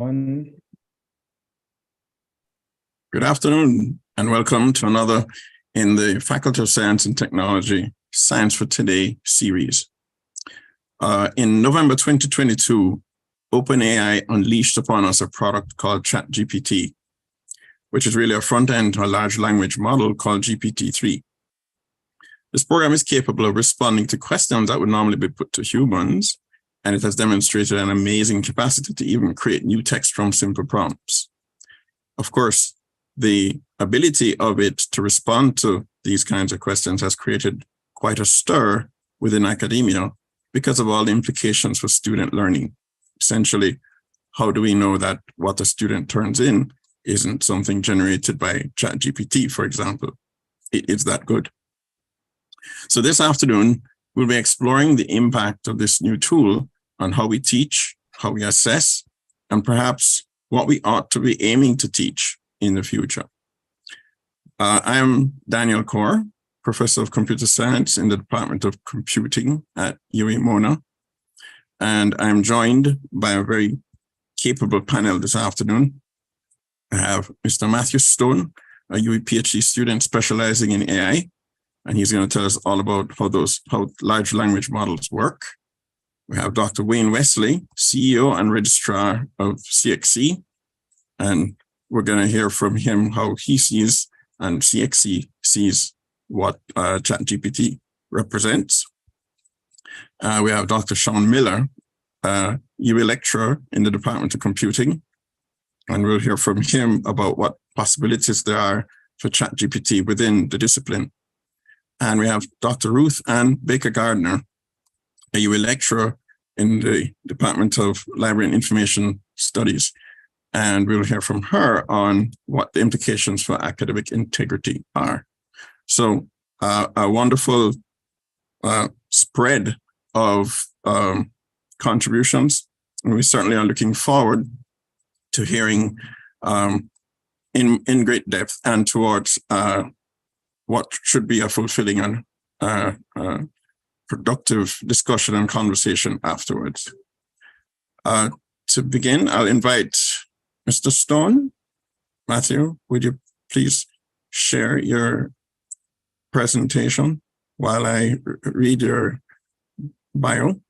One. Good afternoon and welcome to another in the Faculty of Science and Technology Science for Today series. In November 2022, OpenAI unleashed upon us a product called ChatGPT, which is really a front end to a large language model called GPT-3. This program is capable of responding to questions that would normally be put to humans, and it has demonstrated an amazing capacity to even create new text from simple prompts. Of course, the ability of it to respond to these kinds of questions has created quite a stir within academia because of all the implications for student learning. Essentially, how do we know that what a student turns in isn't something generated by ChatGPT, for example? It is that good. So this afternoon, we'll be exploring the impact of this new tool on how we teach, how we assess, and perhaps what we ought to be aiming to teach in the future. I am Daniel Coore, Professor of Computer Science in the Department of Computing at UWI Mona, and I'm joined by a very capable panel this afternoon. I have Mr. Matthew Stone, a UWI PhD student specializing in AI, and he's going to tell us all about how large language models work. We have Dr. Wayne Wesley, CEO and Registrar of CXC, and we're going to hear from him how he sees and CXC sees what ChatGPT represents. We have Dr. Sean Miller, UWI lecturer in the Department of Computing, and we'll hear from him about what possibilities there are for ChatGPT within the discipline. And we have Dr. Ruth-Ann Gardner, a UWI lecturer in the Department of Library and Information Studies. And we'll hear from her on what the implications for academic integrity are. So a wonderful spread of contributions. And we certainly are looking forward to hearing in great depth and towards what should be a fulfilling and productive discussion and conversation afterwards. To begin, I'll invite Mr. Stone. Matthew, would you please share your presentation while I read your bio?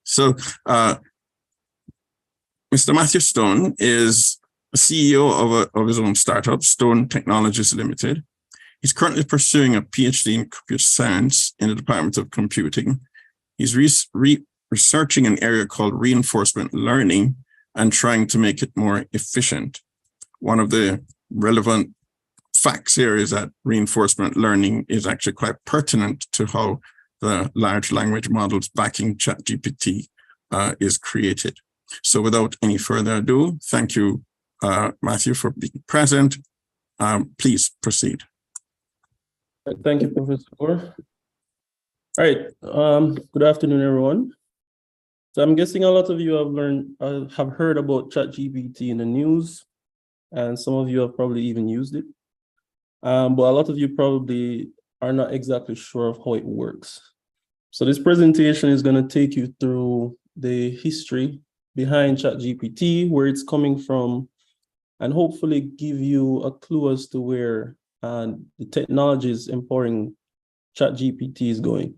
So, Mr. Matthew Stone is a CEO of his own startup, Stone Technologies Limited. He's currently pursuing a PhD in computer science in the Department of Computing. He's researching an area called reinforcement learning and trying to make it more efficient. One of the relevant facts here is that reinforcement learning is actually quite pertinent to how the large language models backing ChatGPT is created. So without any further ado, thank you, Matthew, for being present. Please proceed. Thank you, Professor Coore. All right, good afternoon, everyone. So I'm guessing a lot of you have heard about ChatGPT in the news, and some of you have probably even used it. But a lot of you probably are not exactly sure of how it works. So this presentation is going to take you through the history behind ChatGPT, where it's coming from, and hopefully give you a clue as to where the technologies empowering ChatGPT is going.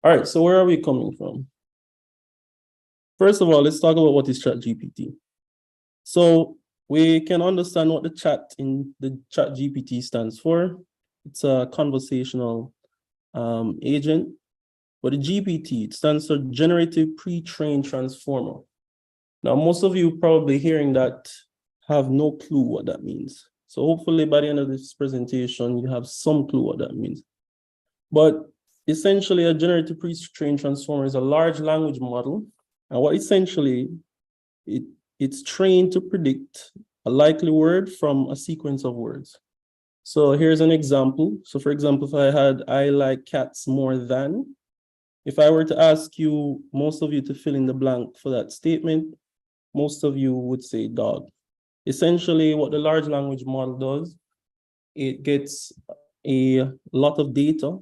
All right, so where are we coming from? First of all, let's talk about what is ChatGPT. So we can understand what the chat in the ChatGPT stands for. It's a conversational agent. But the GPT, it stands for Generative Pre-trained Transformer. Now, most of you probably hearing that have no clue what that means. So hopefully by the end of this presentation, you have some clue what that means. But essentially, a generative pre-trained transformer is a large language model. And what essentially, it's trained to predict a likely word from a sequence of words. So here's an example. So for example, if I like cats more than, if I were to ask you, most of you to fill in the blank for that statement, most of you would say dog. Essentially, what the large language model does, it gets a lot of data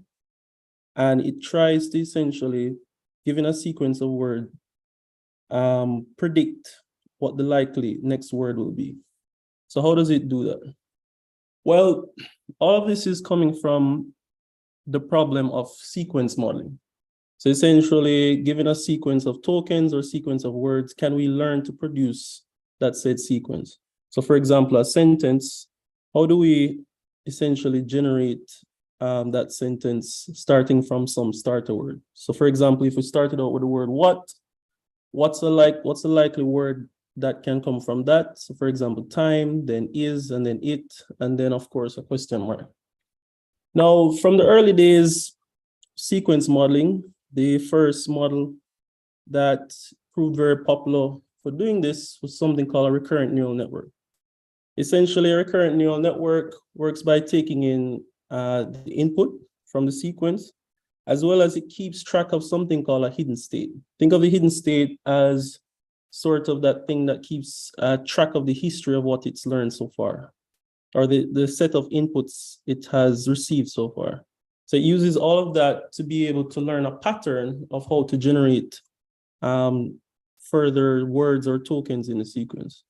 and it tries to essentially, given a sequence of words, predict what the likely next word will be. So how does it do that? Well, all of this is coming from the problem of sequence modeling. So essentially, given a sequence of tokens or sequence of words, can we learn to produce that said sequence? So for example, a sentence, how do we essentially generate that sentence starting from some starter word? So for example, if we started out with the word what, what's a likely word that can come from that? So for example, time, then is, and then it, and then of course a question mark. Now, from the early days, sequence modeling, the first model that proved very popular for doing this was something called a recurrent neural network. Essentially, a recurrent neural network works by taking in the input from the sequence, as well as it keeps track of something called a hidden state. Think of the hidden state as sort of that thing that keeps track of the history of what it's learned so far, or the set of inputs it has received so far. So it uses all of that to be able to learn a pattern of how to generate further words or tokens in the sequence.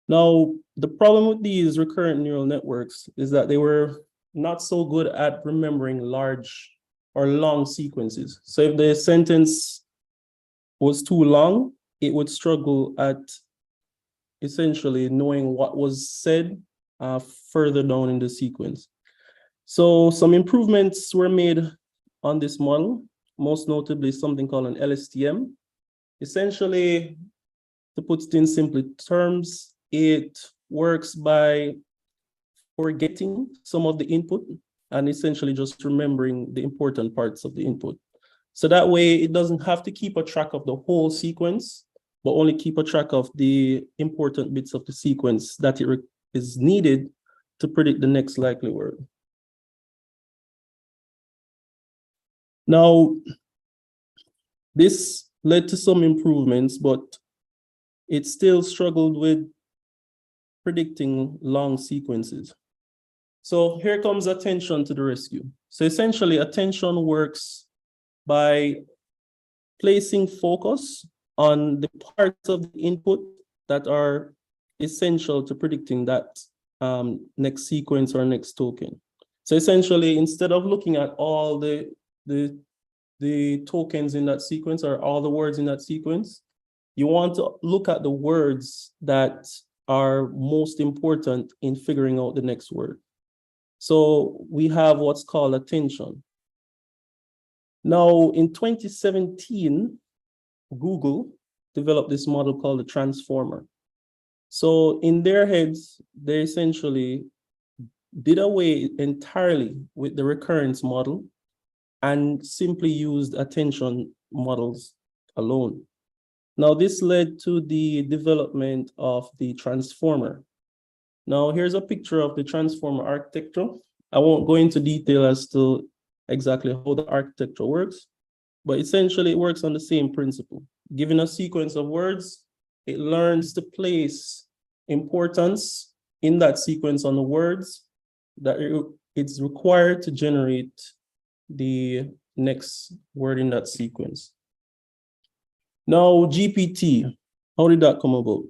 Now, the problem with these recurrent neural networks is that they were not so good at remembering large or long sequences. So if the sentence was too long, it would struggle at essentially knowing what was said further down in the sequence. So some improvements were made on this model, most notably something called an LSTM. Essentially, to put it in simple terms, it works by forgetting some of the input and essentially just remembering the important parts of the input. So that way it doesn't have to keep a track of the whole sequence, but only keep a track of the important bits of the sequence that it is needed to predict the next likely word. Now, this led to some improvements, but it still struggled with predicting long sequences. So here comes attention to the rescue. So essentially, attention works by placing focus on the parts of the input that are essential to predicting that next sequence or next token. So essentially, instead of looking at all the tokens in that sequence or all the words in that sequence, you want to look at the words that are most important in figuring out the next word. So we have what's called attention. Now, in 2017, Google developed this model called the transformer. So in their heads, they essentially did away entirely with the recurrence model and simply used attention models alone. Now, this led to the development of the transformer. Now, here's a picture of the transformer architecture. I won't go into detail as to exactly how the architecture works, but essentially it works on the same principle. Given a sequence of words, it learns to place importance in that sequence on the words that it's required to generate the next word in that sequence. Now, GPT, how did that come about?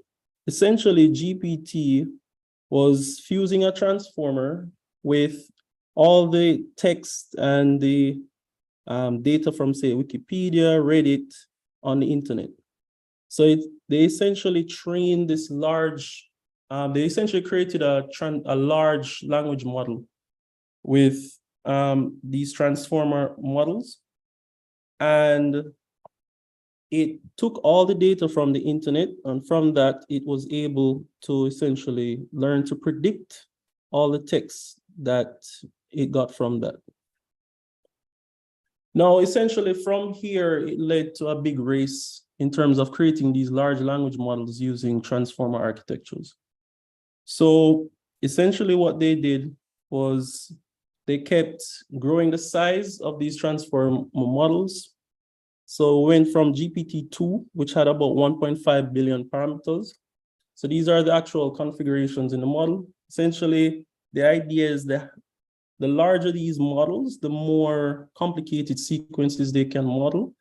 Essentially, GPT was fusing a transformer with all the text and the data from, say, Wikipedia, Reddit on the internet. So they essentially trained this large, they essentially created a large language model with these transformer models. And it took all the data from the internet, and from that, it was able to essentially learn to predict all the text that it got from that. Now, essentially from here, it led to a big race in terms of creating these large language models using transformer architectures. So essentially what they did was they kept growing the size of these transformer models. So we went from GPT-2, which had about 1.5 billion parameters. So these are the actual configurations in the model. Essentially, the idea is that the larger these models, the more complicated sequences they can model.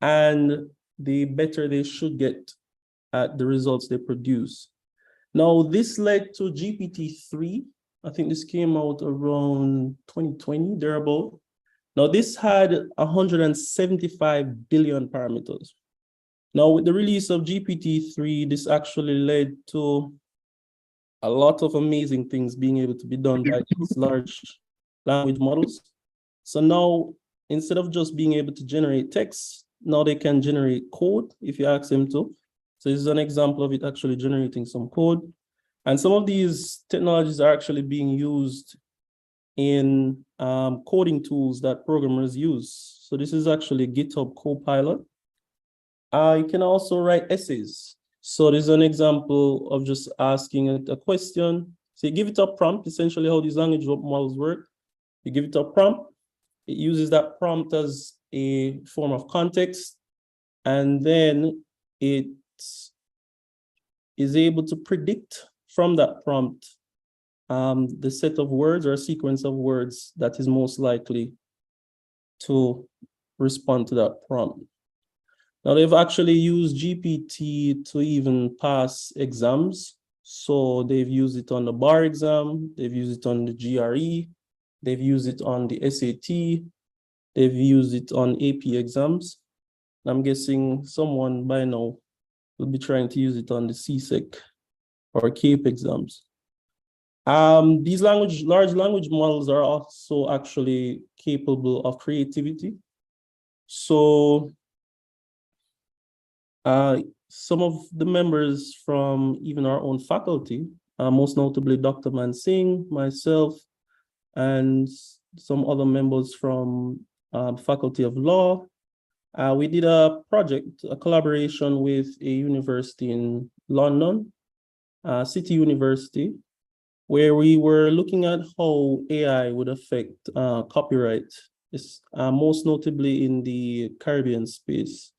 And the better they should get at the results they produce. Now, this led to GPT-3. I think this came out around 2020, thereabout. Now, this had 175 billion parameters. Now, with the release of GPT-3, this actually led to a lot of amazing things being able to be done by these large language models. So now, instead of just being able to generate text, now they can generate code if you ask them to. So this is an example of it actually generating some code. And some of these technologies are actually being used in coding tools that programmers use. So this is actually GitHub Copilot. You can also write essays. So this is an example of just asking a question. So you give it a prompt, essentially how these language models work. You give it a prompt, it uses that prompt as a form of context, and then it is able to predict from that prompt the set of words or a sequence of words that is most likely to respond to that prompt. Now, they've actually used GPT to even pass exams. So they've used it on the bar exam, they've used it on the GRE, they've used it on the SAT, they've used it on AP exams. I'm guessing someone by now will be trying to use it on the CSEC or CAPE exams. These large language models are also actually capable of creativity. So some of the members from even our own faculty, most notably Dr. Mansingh, myself, and some other members from Faculty of Law, we did a project, a collaboration with a university in London, City University, where we were looking at how AI would affect copyright, most notably in the Caribbean space.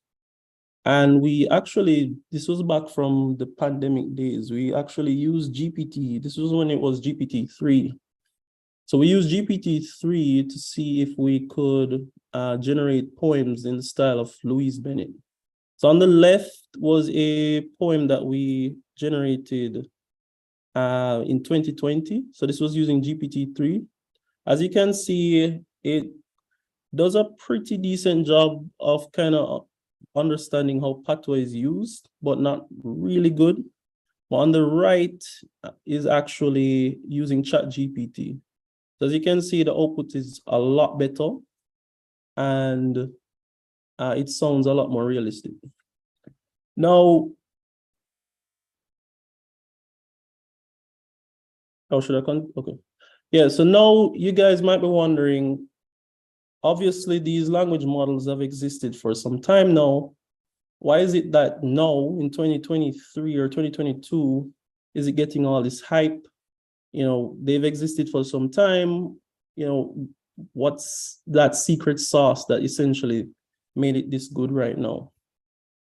And we actually, this was back from the pandemic days, we actually used GPT. This was when it was GPT-3. So we used GPT-3 to see if we could generate poems in the style of Louise Bennett. So on the left was a poem that we generated in 2020. So this was using GPT-3. As you can see, it does a pretty decent job of kind of understanding how patois is used, but not really good. But on the right is actually using ChatGPT. So as you can see, the output is a lot better and it sounds a lot more realistic. Now, how should I okay. Yeah, so now you guys might be wondering, obviously these language models have existed for some time now. Why is it that now in 2023 or 2022, is it getting all this hype? You know, they've existed for some time. You know, what's that secret sauce that essentially made it this good right now?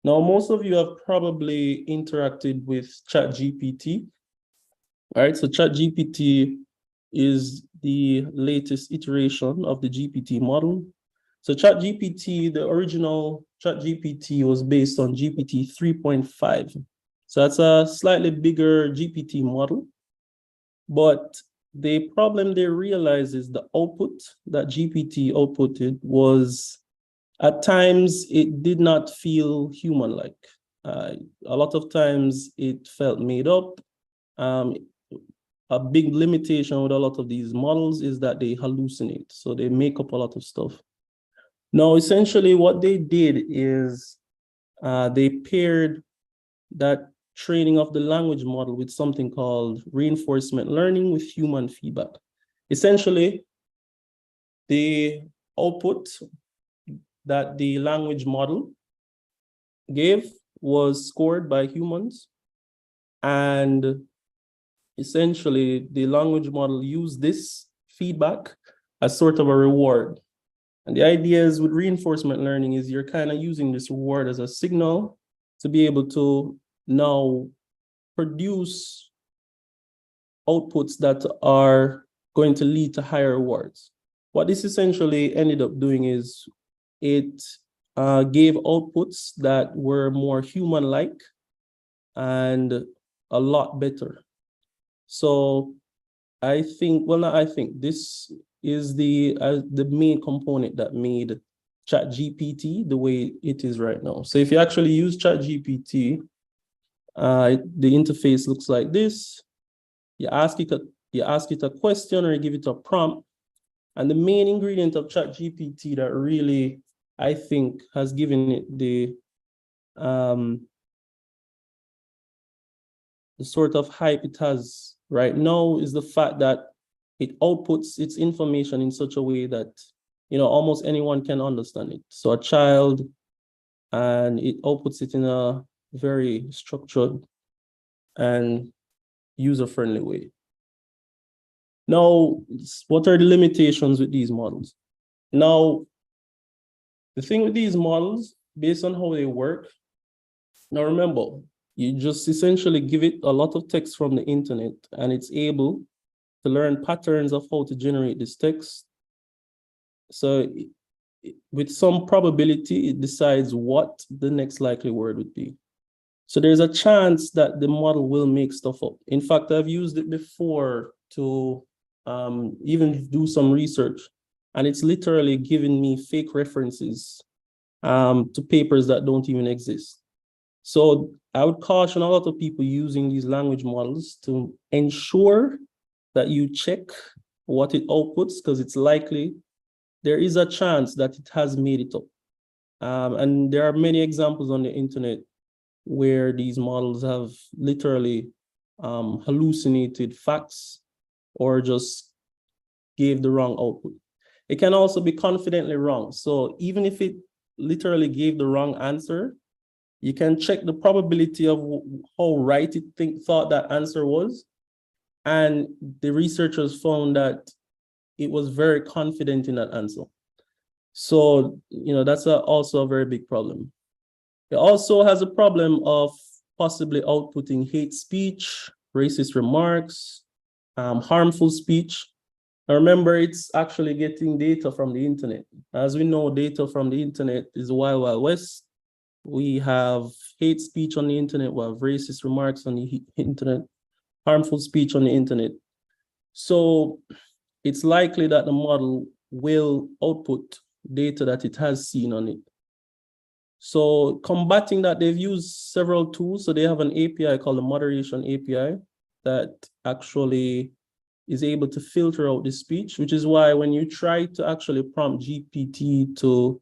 Now, most of you have probably interacted with ChatGPT. All right, so ChatGPT is the latest iteration of the GPT model. So ChatGPT, the original ChatGPT was based on GPT 3.5. So that's a slightly bigger GPT model. But the problem they realized is the output that GPT outputted was, at times, it did not feel human-like. A lot of times it felt made up. A big limitation with a lot of these models is that they hallucinate. So they make up a lot of stuff. Now, essentially what they did is they paired that training of the language model with something called reinforcement learning with human feedback. Essentially, the output that the language model gave was scored by humans, and essentially the language model used this feedback as sort of a reward. And the idea is with reinforcement learning is you're kind of using this reward as a signal to be able to now produce outputs that are going to lead to higher rewards. What this essentially ended up doing is it gave outputs that were more human-like and a lot better. So I think, well, not I think, this is the main component that made ChatGPT the way it is right now. So if you actually use ChatGPT, the interface looks like this. You ask it a question or you give it a prompt. And the main ingredient of ChatGPT that really, I think, has given it the sort of hype it has right now is the fact that it outputs its information in such a way that, you know, almost anyone can understand it. So a child, and it outputs it in a very structured and user-friendly way. Now, what are the limitations with these models? Now, the thing with these models, based on how they work, now remember, you just essentially give it a lot of text from the internet, and it's able to learn patterns of how to generate this text. So with some probability, it decides what the next likely word would be. So there's a chance that the model will make stuff up. In fact, I've used it before to even do some research, and it's literally giving me fake references to papers that don't even exist. So I would caution a lot of people using these language models to ensure that you check what it outputs, because it's likely there is a chance that it has made it up. And there are many examples on the internet where these models have literally hallucinated facts or just gave the wrong output. It can also be confidently wrong. So even if it literally gave the wrong answer, you can check the probability of how right it thought that answer was. And the researchers found that it was very confident in that answer. So, you know, that's also a very big problem. It also has a problem of possibly outputting hate speech, racist remarks, harmful speech. Now remember, it's actually getting data from the internet. As we know, data from the internet is the Wild Wild West. We have hate speech on the internet, we have racist remarks on the internet, harmful speech on the internet. So it's likely that the model will output data that it has seen on it. So combating that, they've used several tools. So they have an API called the Moderation API that actually is able to filter out the speech, which is why when you try to actually prompt GPT to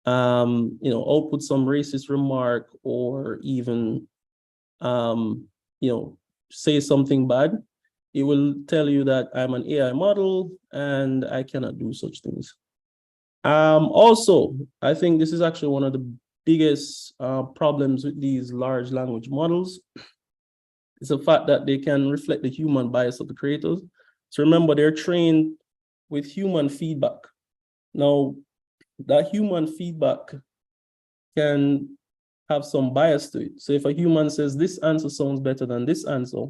you know, output some racist remark or even you know, say something bad, it will tell you that I'm an AI model and I cannot do such things. Also, I think this is actually one of the biggest problems with these large language models. It's the fact that they can reflect the human bias of the creators. So remember, they're trained with human feedback. Now, that human feedback can have some bias to it. So if a human says this answer sounds better than this answer,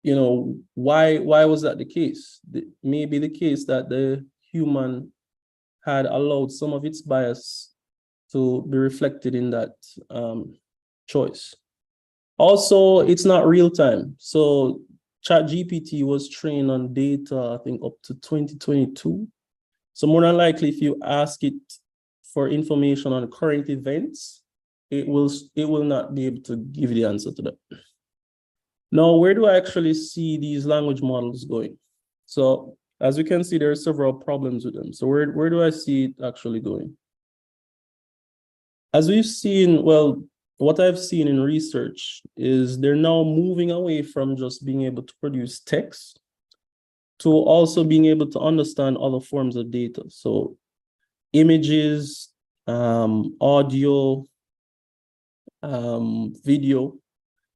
you know, why was that the case? It may be the case that the human had allowed some of its bias to be reflected in that choice. Also, it's not real time. So ChatGPT was trained on data, I think up to 2022. So more than likely, if you ask it for information on current events, it will not be able to give you the answer to that. Now, where do I actually see these language models going? So as you can see, there are several problems with them. So where do I see it actually going? As we've seen, well, what I've seen in research is they're now moving away from just being able to produce text to also being able to understand other forms of data. So images, audio, video.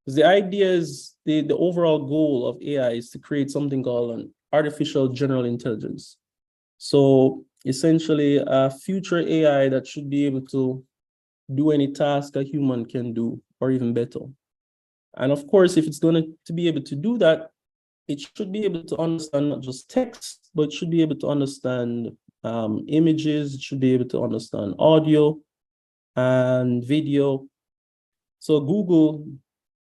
Because the idea is the overall goal of AI is to create something called an artificial general intelligence. So essentially a future AI that should be able to do any task a human can do, or even better. And of course, if it's going to be able to do that, it should be able to understand not just text, but it should be able to understand images, it should be able to understand audio and video. So Google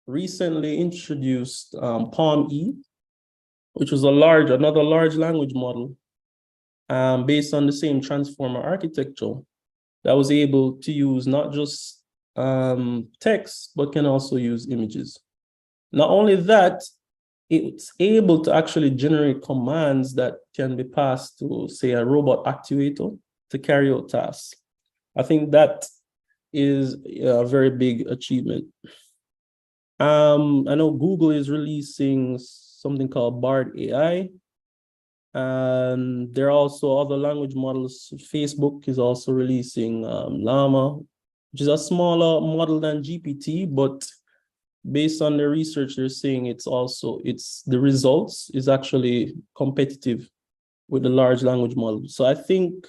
recently introduced Palm-E, which was another large language model based on the same transformer architecture that was able to use not just text, but can also use images. Not only that, it's able to actually generate commands that can be passed to, say, a robot actuator to carry out tasks. I think that is a very big achievement. I know Google is releasing something called Bard AI, and there are also other language models. Facebook is also releasing Llama, which is a smaller model than GPT, but based on the research, they're saying the results is actually competitive with the large language model. So I think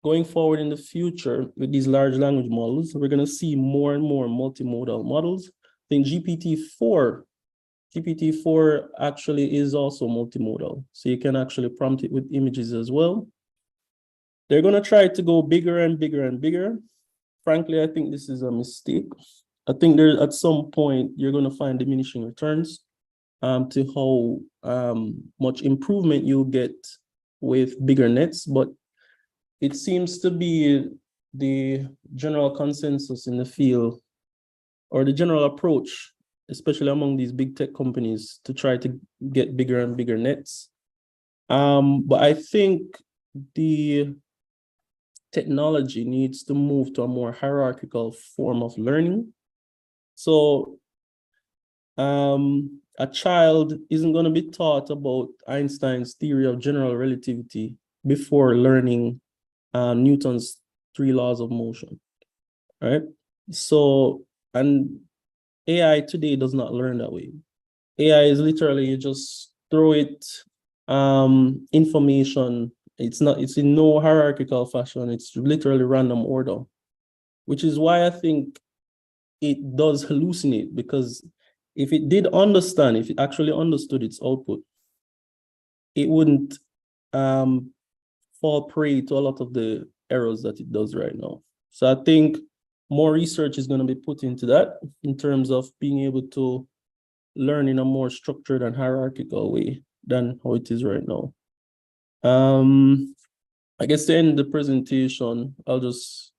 going forward in the future with these large language models, we're going to see more and more multimodal models. I think GPT-4 actually is also multimodal. So you can actually prompt it with images as well. They're going to try to go bigger and bigger and bigger. Frankly, I think this is a mistake. I think at some point you're going to find diminishing returns to how much improvement you'll get with bigger nets, but it seems to be the general consensus in the field, or the general approach, especially among these big tech companies, to try to get bigger and bigger nets. But I think the technology needs to move to a more hierarchical form of learning. So a child isn't going to be taught about Einstein's theory of general relativity before learning Newton's 3 laws of motion, right? So, and AI today does not learn that way. AI is literally, you just throw it information. It's in no hierarchical fashion. It's literally random order, which is why I think it does hallucinate, because if it did understand, if it actually understood its output, it wouldn't fall prey to a lot of the errors that it does right now. So I think more research is going to be put into that in terms of being able to learn in a more structured and hierarchical way than how it is right now. I guess to end the presentation, I'll just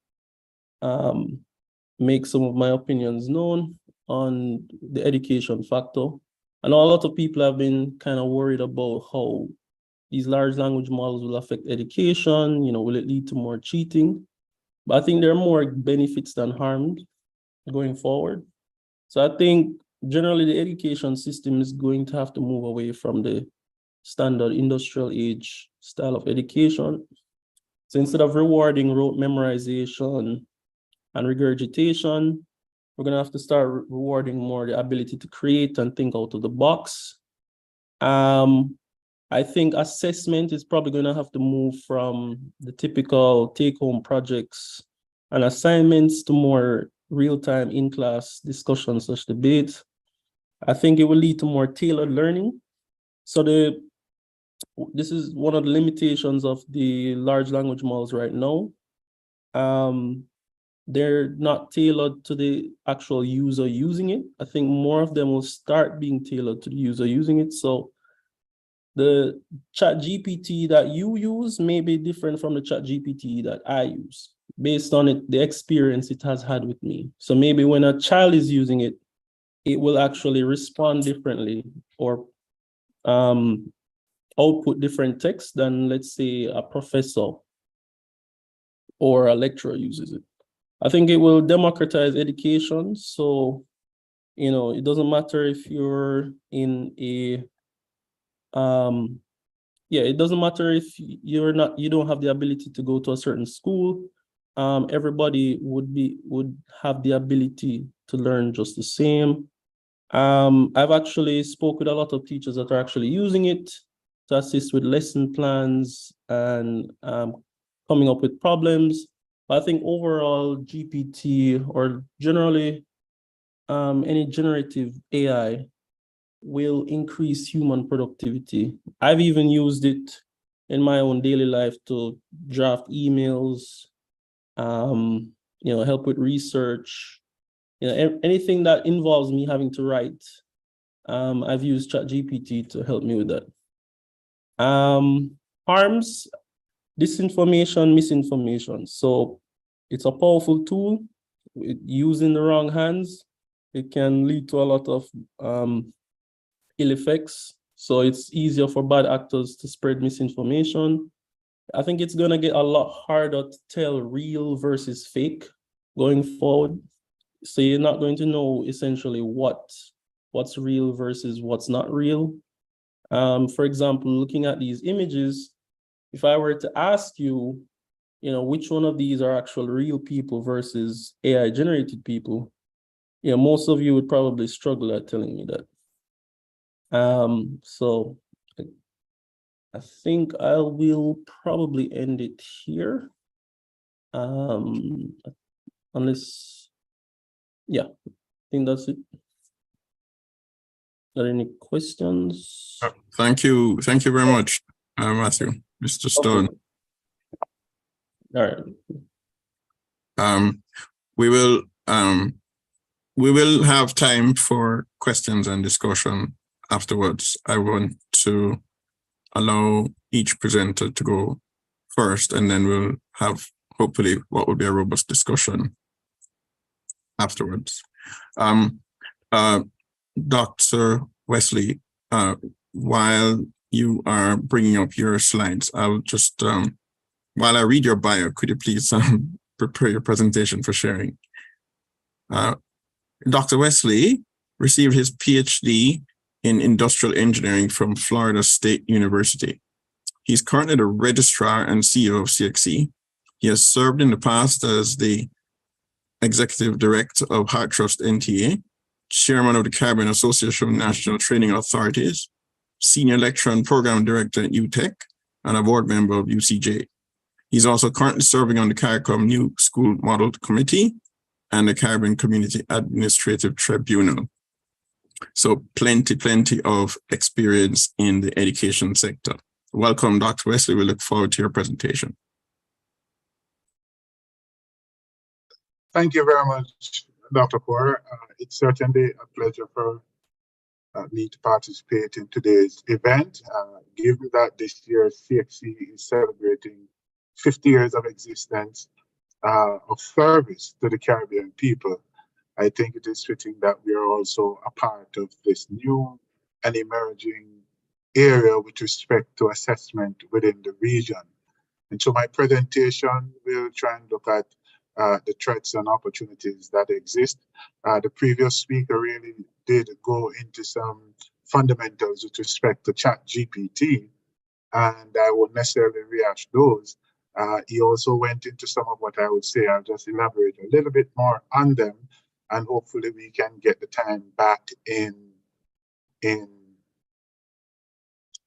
make some of my opinions known on the education factor. I know a lot of people have been kind of worried about how these large language models will affect education, will it lead to more cheating? But I think there are more benefits than harm going forward. So I think generally the education system is going to have to move away from the standard industrial age style of education. So instead of rewarding rote memorization and regurgitation, we're going to have to start rewarding more the ability to create and think out of the box. I think assessment is probably going to have to move from the typical take-home projects and assignments to more real-time in-class discussions such debates. I think it will lead to more tailored learning. So this is one of the limitations of the large language models right now. They're not tailored to the actual user using it. I think more of them will start being tailored to the user using it. So the ChatGPT that you use may be different from the ChatGPT that I use, based on the experience it has had with me. So maybe when a child is using it, it will actually respond differently or output different text than, let's say, a professor or a lecturer uses it. I think it will democratize education. So, it doesn't matter if you're in a it doesn't matter if you don't have the ability to go to a certain school. Everybody would have the ability to learn just the same. I've actually spoke with a lot of teachers that are actually using it to assist with lesson plans and coming up with problems. I think overall GPT, or generally any generative AI, will increase human productivity. I've even used it in my own daily life to draft emails, help with research, anything that involves me having to write. I've used ChatGPT to help me with that. Harms, disinformation, misinformation. So it's a powerful tool. Used in the wrong hands, it can lead to a lot of ill effects. So it's easier for bad actors to spread misinformation. I think it's going to get a lot harder to tell real versus fake going forward. So you're not going to know essentially what's real versus what's not real. For example, looking at these images, if I were to ask you, which one of these are actual real people versus AI generated people, most of you would probably struggle at telling me that. So I think I will probably end it here. Unless, yeah, I think that's it. Got any questions? Thank you very much, Matthew, Mr. Stone. Okay. All right. We will have time for questions and discussion afterwards. I want to allow each presenter to go first, and then we'll have hopefully what will be a robust discussion afterwards. Dr. Wesley, while you are bringing up your slides, I'll just, while I read your bio, could you please prepare your presentation for sharing? Dr. Wesley received his PhD in industrial engineering from Florida State University. He's currently the registrar and CEO of CXC. He has served in the past as the executive director of HeartTrust NTA, chairman of the Caribbean Association of National Training Authorities, senior lecturer and program director at UTech, and a board member of UCJ. He's also currently serving on the CARICOM New School Model Committee and the Caribbean Community Administrative Tribunal. So plenty of experience in the education sector. Welcome, Dr. Wesley. We look forward to your presentation. Thank you very much, Dr. Coore. It's certainly a pleasure for me to participate in today's event. Given that this year CXC is celebrating 50 years of existence of service to the Caribbean people, I think it is fitting that we are also a part of this new and emerging area with respect to assessment within the region. And so my presentation will try and look at the threats and opportunities that exist. The previous speaker really did go into some fundamentals with respect to ChatGPT, and I won't necessarily rehash those. He also went into some of what I would say. I'll just elaborate a little bit more on them, and hopefully we can get the time back in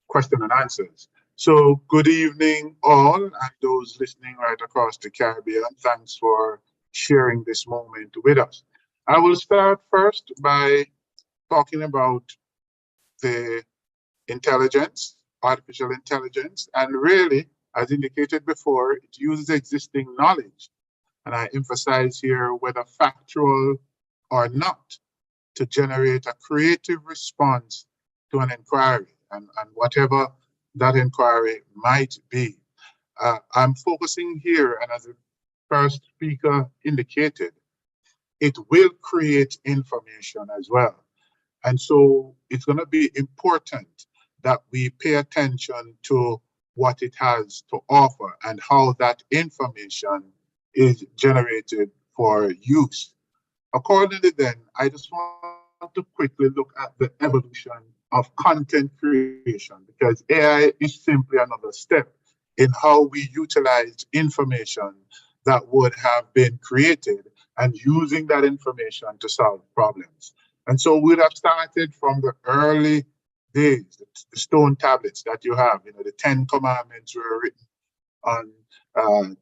question and answers. So good evening all, and those listening right across the Caribbean. Thanks for sharing this moment with us. I will start first by talking about the intelligence, artificial intelligence, and really, as indicated before, it uses existing knowledge. And I emphasize here whether factual or not, to generate a creative response to an inquiry and whatever that inquiry might be. I'm focusing here, and as the first speaker indicated, it will create information as well. And so it's going to be important that we pay attention to what it has to offer and how that information is generated for use. Accordingly then, I just want to quickly look at the evolution of content creation, because AI is simply another step in how we utilize information that would have been created and using that information to solve problems. And so we'd have started from the early days, the stone tablets that you have, the 10 commandments were written on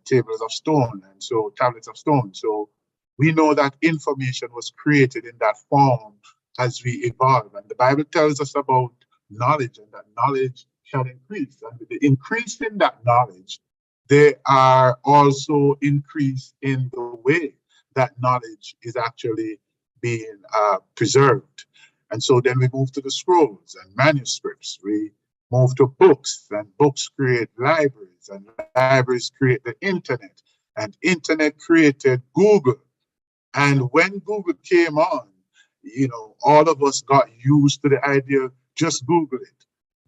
tables of stone, and so tablets of stone. So we know that information was created in that form as we evolve. And the Bible tells us about knowledge, and that knowledge shall increase. And with the increase in that knowledge, they are also increased in the way that knowledge is actually being preserved. And so then we move to the scrolls and manuscripts. We move to books, and books create libraries, and libraries create the internet, and internet created Google. And when Google came on, you know, all of us got used to the idea of just Google it.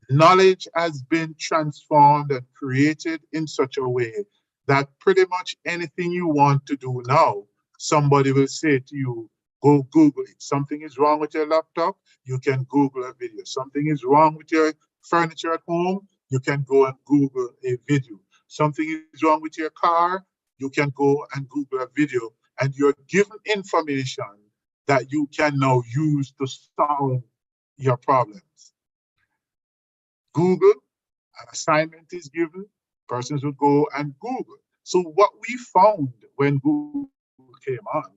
Knowledge has been transformed and created in such a way that pretty much anything you want to do now, somebody will say to you, go Google it. Something is wrong with your laptop, you can Google a video. Something is wrong with your furniture at home, you can go and Google a video. Something is wrong with your car, you can go and Google a video, and you're given information that you can now use to solve your problems. Google, an assignment is given, persons will go and Google. So what we found when Google came on,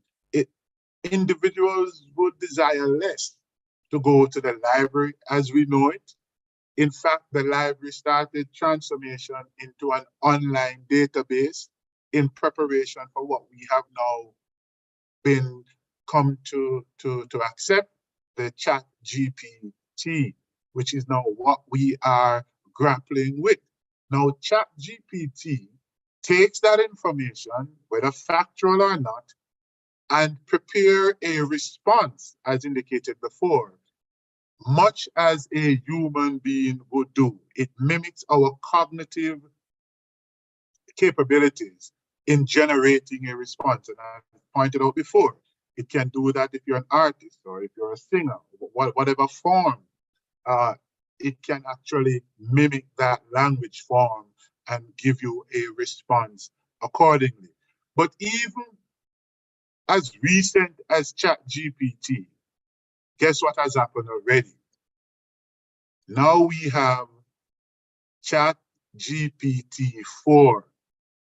individuals would desire less to go to the library as we know it. In fact, the library started transformation into an online database in preparation for what we have now been come to accept, the ChatGPT, which is now what we are grappling with. Now, ChatGPT takes that information, whether factual or not, and prepare a response, as indicated before, much as a human being would do. It mimics our cognitive capabilities in generating a response. And I pointed out before, it can do that if you're an artist or if you're a singer, whatever form. It can actually mimic that language form and give you a response accordingly. But even as recent as ChatGPT, guess what has happened already? Now we have ChatGPT-4,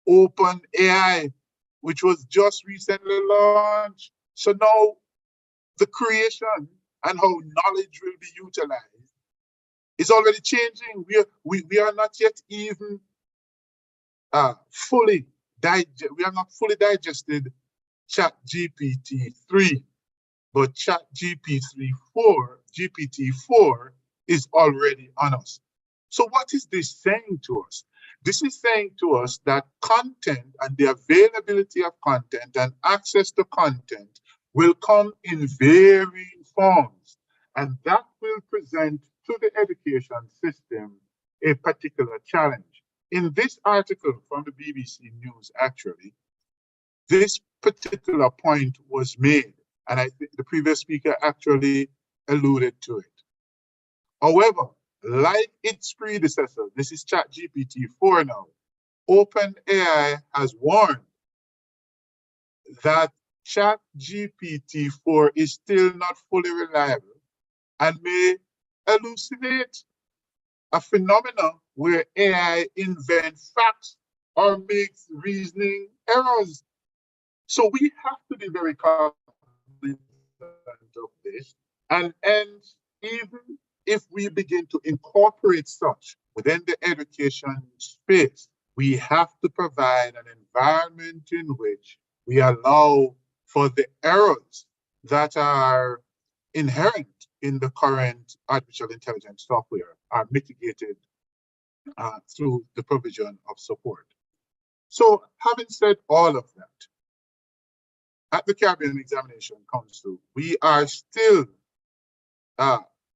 OpenAI, which was just recently launched. So now the creation and how knowledge will be utilized is already changing. We are not yet even fully digested ChatGPT-3, but GPT-4 is already on us. So what is this saying to us? This is saying to us that content and the availability of content and access to content will come in varying forms, and that will present to the education system a particular challenge. In this article from the BBC News, actually, this particular point was made, and I think the previous speaker actually alluded to it. However, like its predecessor, this is ChatGPT-4 now, OpenAI has warned that ChatGPT-4 is still not fully reliable and may elucidate a phenomenon where AI invents facts or makes reasoning errors. So we have to be very cognizant of this, and even if we begin to incorporate such within the education space, we have to provide an environment in which we allow for the errors that are inherent in the current artificial intelligence software are mitigated through the provision of support. So having said all of that, at the Caribbean Examination Council, we are still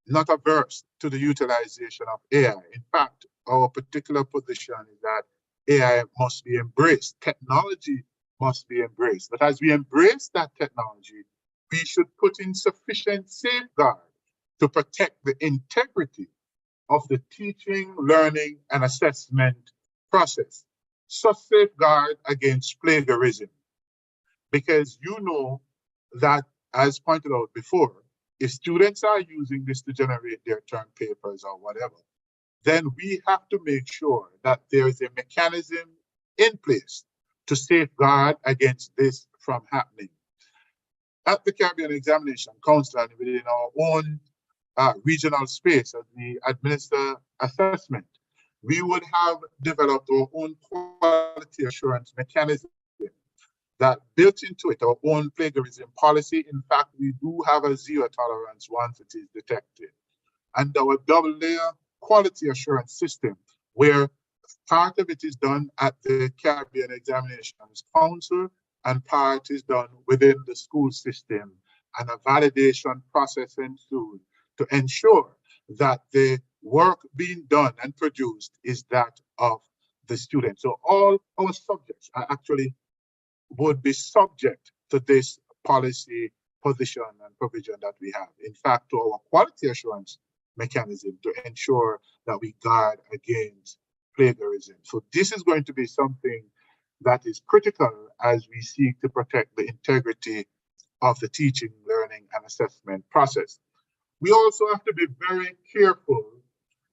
not averse to the utilization of AI. In fact, our particular position is that AI must be embraced. Technology must be embraced. But as we embrace that technology, we should put in sufficient safeguard to protect the integrity of the teaching, learning, and assessment process. So safeguard against plagiarism. Because you know that, as pointed out before, if students are using this to generate their term papers or whatever, then we have to make sure that there is a mechanism in place to safeguard against this from happening. At the Caribbean Examination Council and within our own regional space as we administer assessment, we would have developed our own quality assurance mechanism that built into it our own plagiarism policy. In fact, we do have a zero tolerance once it is detected. And our double layer quality assurance system, where part of it is done at the Caribbean Examinations Council and part is done within the school system, and a validation process ensued to ensure that the work being done and produced is that of the student. So all our subjects are actually would be subject to this policy position and provision that we have. In fact, to our quality assurance mechanism to ensure that we guard against plagiarism. So this is going to be something that is critical as we seek to protect the integrity of the teaching, learning, and assessment process. We also have to be very careful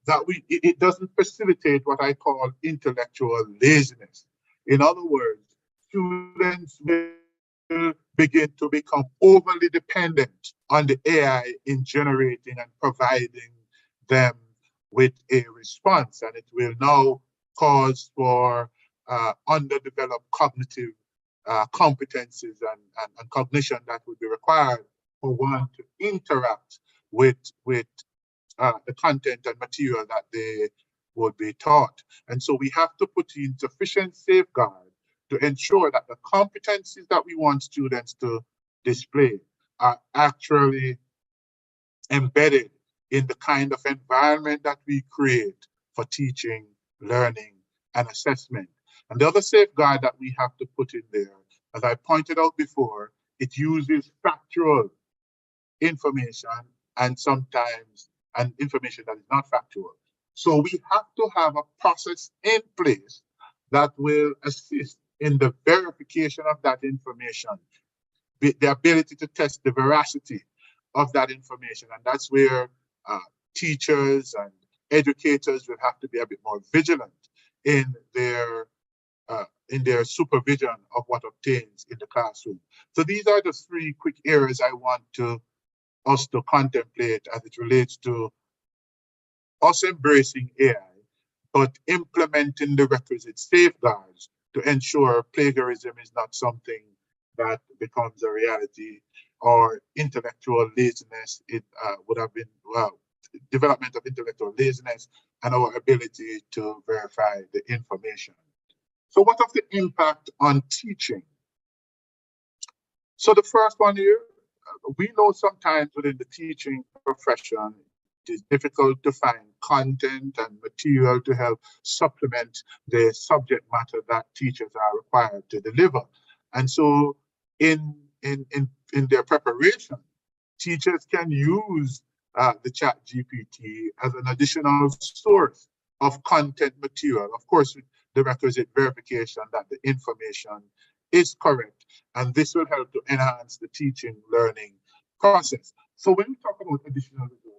that it doesn't facilitate what I call intellectual laziness. In other words, students will begin to become overly dependent on the AI in generating and providing them with a response, and it will now cause for underdeveloped cognitive competencies and cognition that would be required for one to interact with the content and material that they would be taught. And so we have to put in sufficient safeguard to ensure that the competencies that we want students to display are actually embedded in the kind of environment that we create for teaching, learning, and assessment. And the other safeguard that we have to put in there, as I pointed out before, it uses factual information and sometimes information that is not factual. So we have to have a process in place that will assist in the verification of that information, the ability to test the veracity of that information. And that's where teachers and educators will have to be a bit more vigilant in their supervision of what obtains in the classroom. So these are the three quick areas I want us to contemplate as it relates to us embracing AI, but implementing the requisite safeguards to ensure plagiarism is not something that becomes a reality, or intellectual laziness. It would have been, well, development of intellectual laziness and our ability to verify the information. So what of the impact on teaching? So the first one here, we know sometimes within the teaching profession, it is difficult to find content and material to help supplement the subject matter that teachers are required to deliver. And so in their preparation, teachers can use the ChatGPT as an additional source of content material. Of course, with the requisite verification that the information is correct. And this will help to enhance the teaching learning process. So when we talk about additional resources,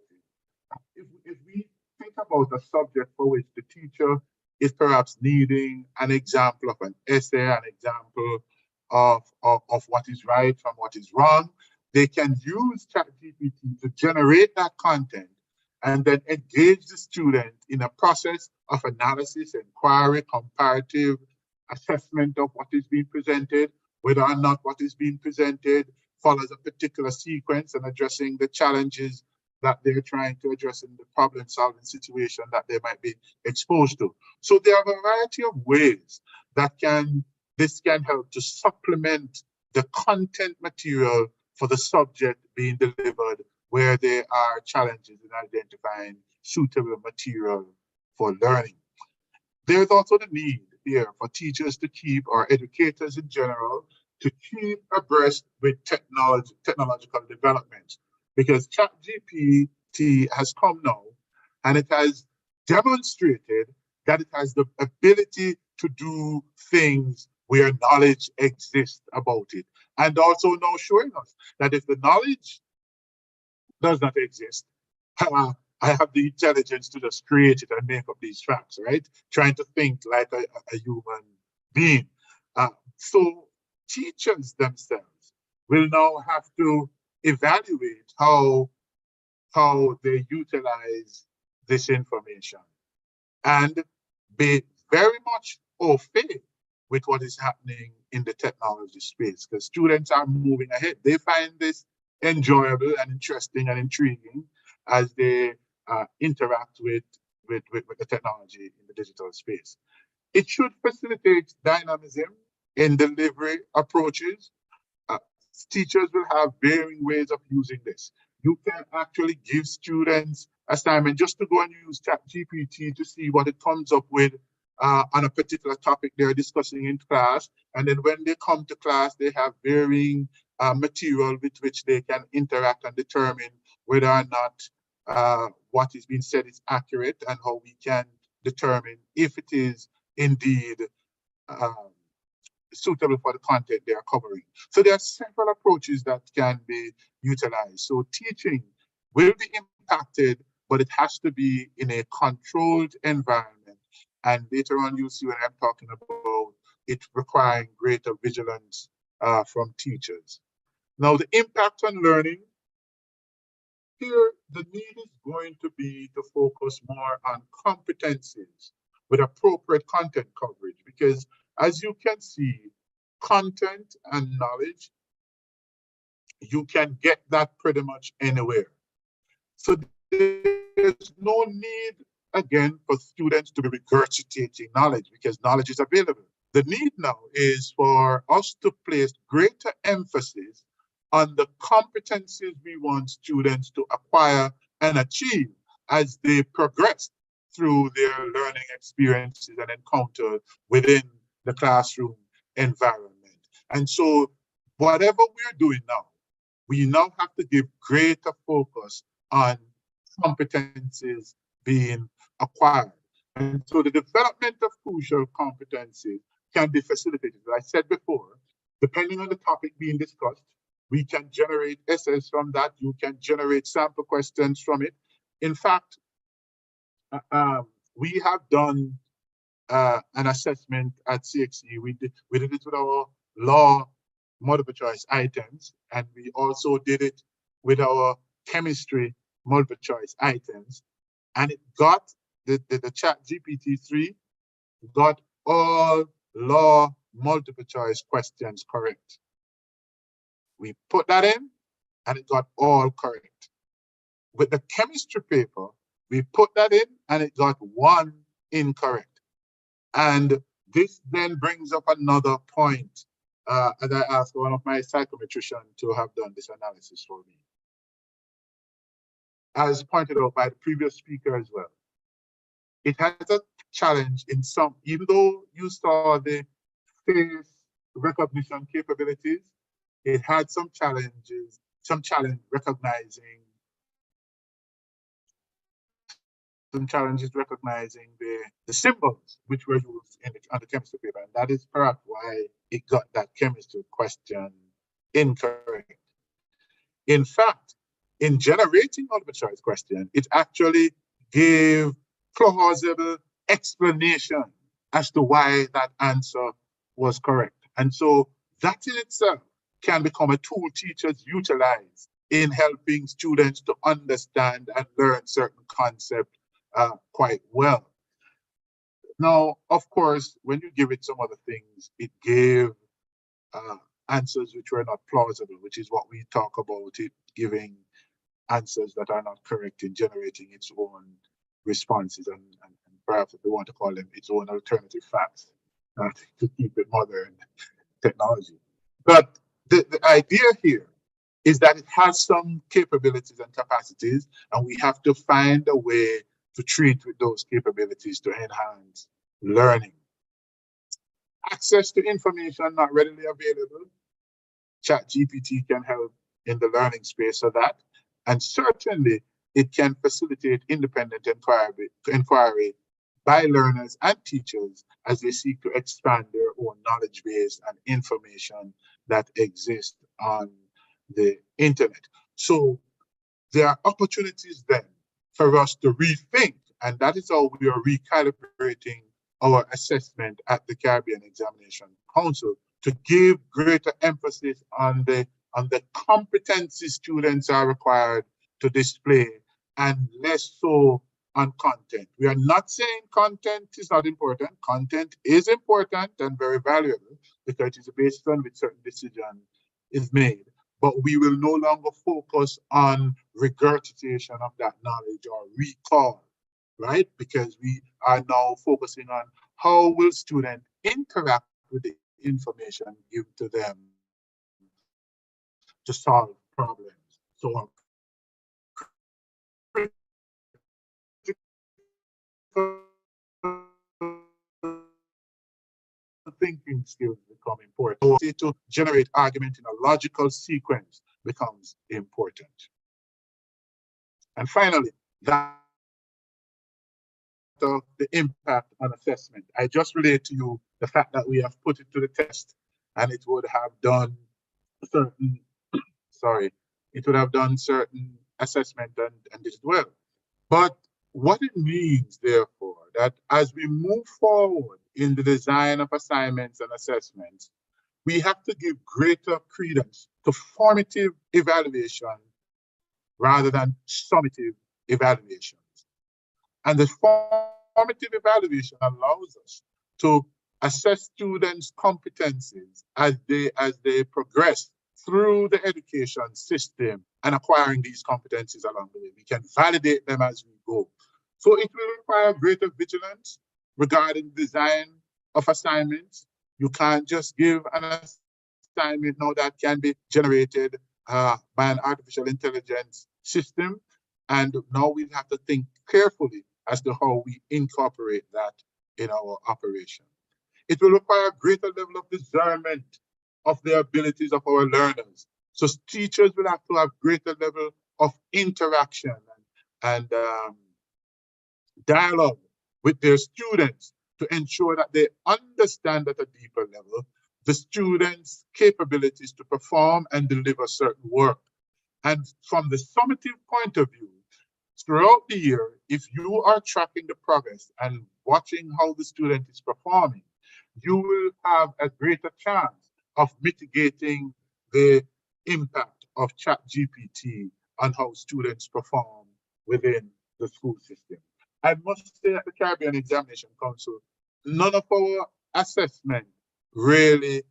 if we think about a subject for which the teacher is perhaps needing an example of an essay, an example of what is right from what is wrong, they can use ChatGPT to generate that content and then engage the student in a process of analysis, inquiry, comparative assessment of what is being presented, whether or not what is being presented follows a particular sequence and addressing the challenges that they're trying to address in the problem-solving situation that they might be exposed to. So there are a variety of ways that this can help to supplement the content material for the subject being delivered where there are challenges in identifying suitable material for learning. There's also the need here for teachers to keep, or educators in general, to keep abreast with technological developments, because ChatGPT has come now and it has demonstrated that it has the ability to do things where knowledge exists about it, and also now showing us that if the knowledge does not exist, I have the intelligence to just create it and make up these facts, right? Trying to think like a human being. So teachers themselves will now have to evaluate how they utilize this information. And be very much au fait with what is happening in the technology space, because students are moving ahead. They find this enjoyable and interesting and intriguing as they interact with the technology in the digital space. It should facilitate dynamism in delivery approaches. Teachers will have varying ways of using this. You can actually give students assignment just to go and use ChatGPT to see what it comes up with on a particular topic they're discussing in class. And then when they come to class, they have varying material with which they can interact and determine whether or not what is being said is accurate, and how we can determine if it is indeed suitable for the content they are covering. So there are several approaches that can be utilized. So teaching will be impacted, but it has to be in a controlled environment. And later on, you'll see when I'm talking about it requiring greater vigilance from teachers. Now, the impact on learning, here the need is going to be to focus more on competencies with appropriate content coverage, because as you can see, content and knowledge, you can get that pretty much anywhere. So there's no need, again, for students to be regurgitating knowledge, because knowledge is available. The need now is for us to place greater emphasis on the competencies we want students to acquire and achieve as they progress through their learning experiences and encounter within the classroom environment. And so whatever we're doing now, we now have to give greater focus on competencies being acquired. And so the development of crucial competencies can be facilitated. As I said before, depending on the topic being discussed, we can generate essays from that. You can generate sample questions from it. In fact, we have done an assessment at CXE. We did it with our law multiple choice items, and we also did it with our chemistry multiple choice items. And it got the ChatGPT-3 got all law multiple choice questions correct. We put that in and it got all correct. With the chemistry paper, we put that in and it got one incorrect. And this then brings up another point, as I asked one of my psychometricians to have done this analysis for me. As pointed out by the previous speaker as well, it has a challenge in some, even though you saw the face recognition capabilities, it had some challenges, recognizing the symbols which were used on the chemistry paper. And that is perhaps why it got that chemistry question incorrect. In fact, in generating multiple choice question, it actually gave plausible explanation as to why that answer was correct. And so that in itself can become a tool teachers utilize in helping students to understand and learn certain concepts quite well. Now, of course, when you give it some other things, it gave answers which were not plausible, which is what we talk about, it giving answers that are not correct in generating its own responses, and perhaps if we want to call them its own alternative facts to keep it modern technology. But the idea here is that it has some capabilities and capacities, and we have to find a way to treat with those capabilities to enhance learning. Access to information not readily available. ChatGPT can help in the learning space of that. And certainly it can facilitate independent inquiry by learners and teachers as they seek to expand their own knowledge base and information that exists on the internet. So there are opportunities then for us to rethink, and that is how we are recalibrating our assessment at the Caribbean Examination Council to give greater emphasis on the competencies students are required to display, and less so on content. We are not saying content is not important. Content is important and very valuable because it is the basis on which certain decision is made. But we will no longer focus on regurgitation of that knowledge or recall, right? Because we are now focusing on how will students interact with the information given to them to solve problems. So thinking skills become important. To generate argument in a logical sequence becomes important. And finally, that of the impact on assessment. I just relate to you the fact that we have put it to the test and it would have done certain, it would have done certain assessment and did it well. But what it means, therefore, that as we move forward in the design of assignments and assessments, we have to give greater credence to formative evaluation rather than summative evaluations. And the formative evaluation allows us to assess students' competencies as they progress through the education system and acquiring these competencies along the way. We can validate them as we go. So it will require greater vigilance regarding design of assignments. You can't just give an assignment now that can be generated by an artificial intelligence system. And now we have to think carefully as to how we incorporate that in our operation. It will require a greater level of discernment of the abilities of our learners. So teachers will have to have greater level of interaction and dialogue with their students to ensure that they understand at a deeper level the students' capabilities to perform and deliver certain work. And from the summative point of view, throughout the year, if you are tracking the progress and watching how the student is performing, you will have a greater chance of mitigating the impact of ChatGPT on how students perform within the school system. I must say at the Caribbean Examination Council, none of our assessment really,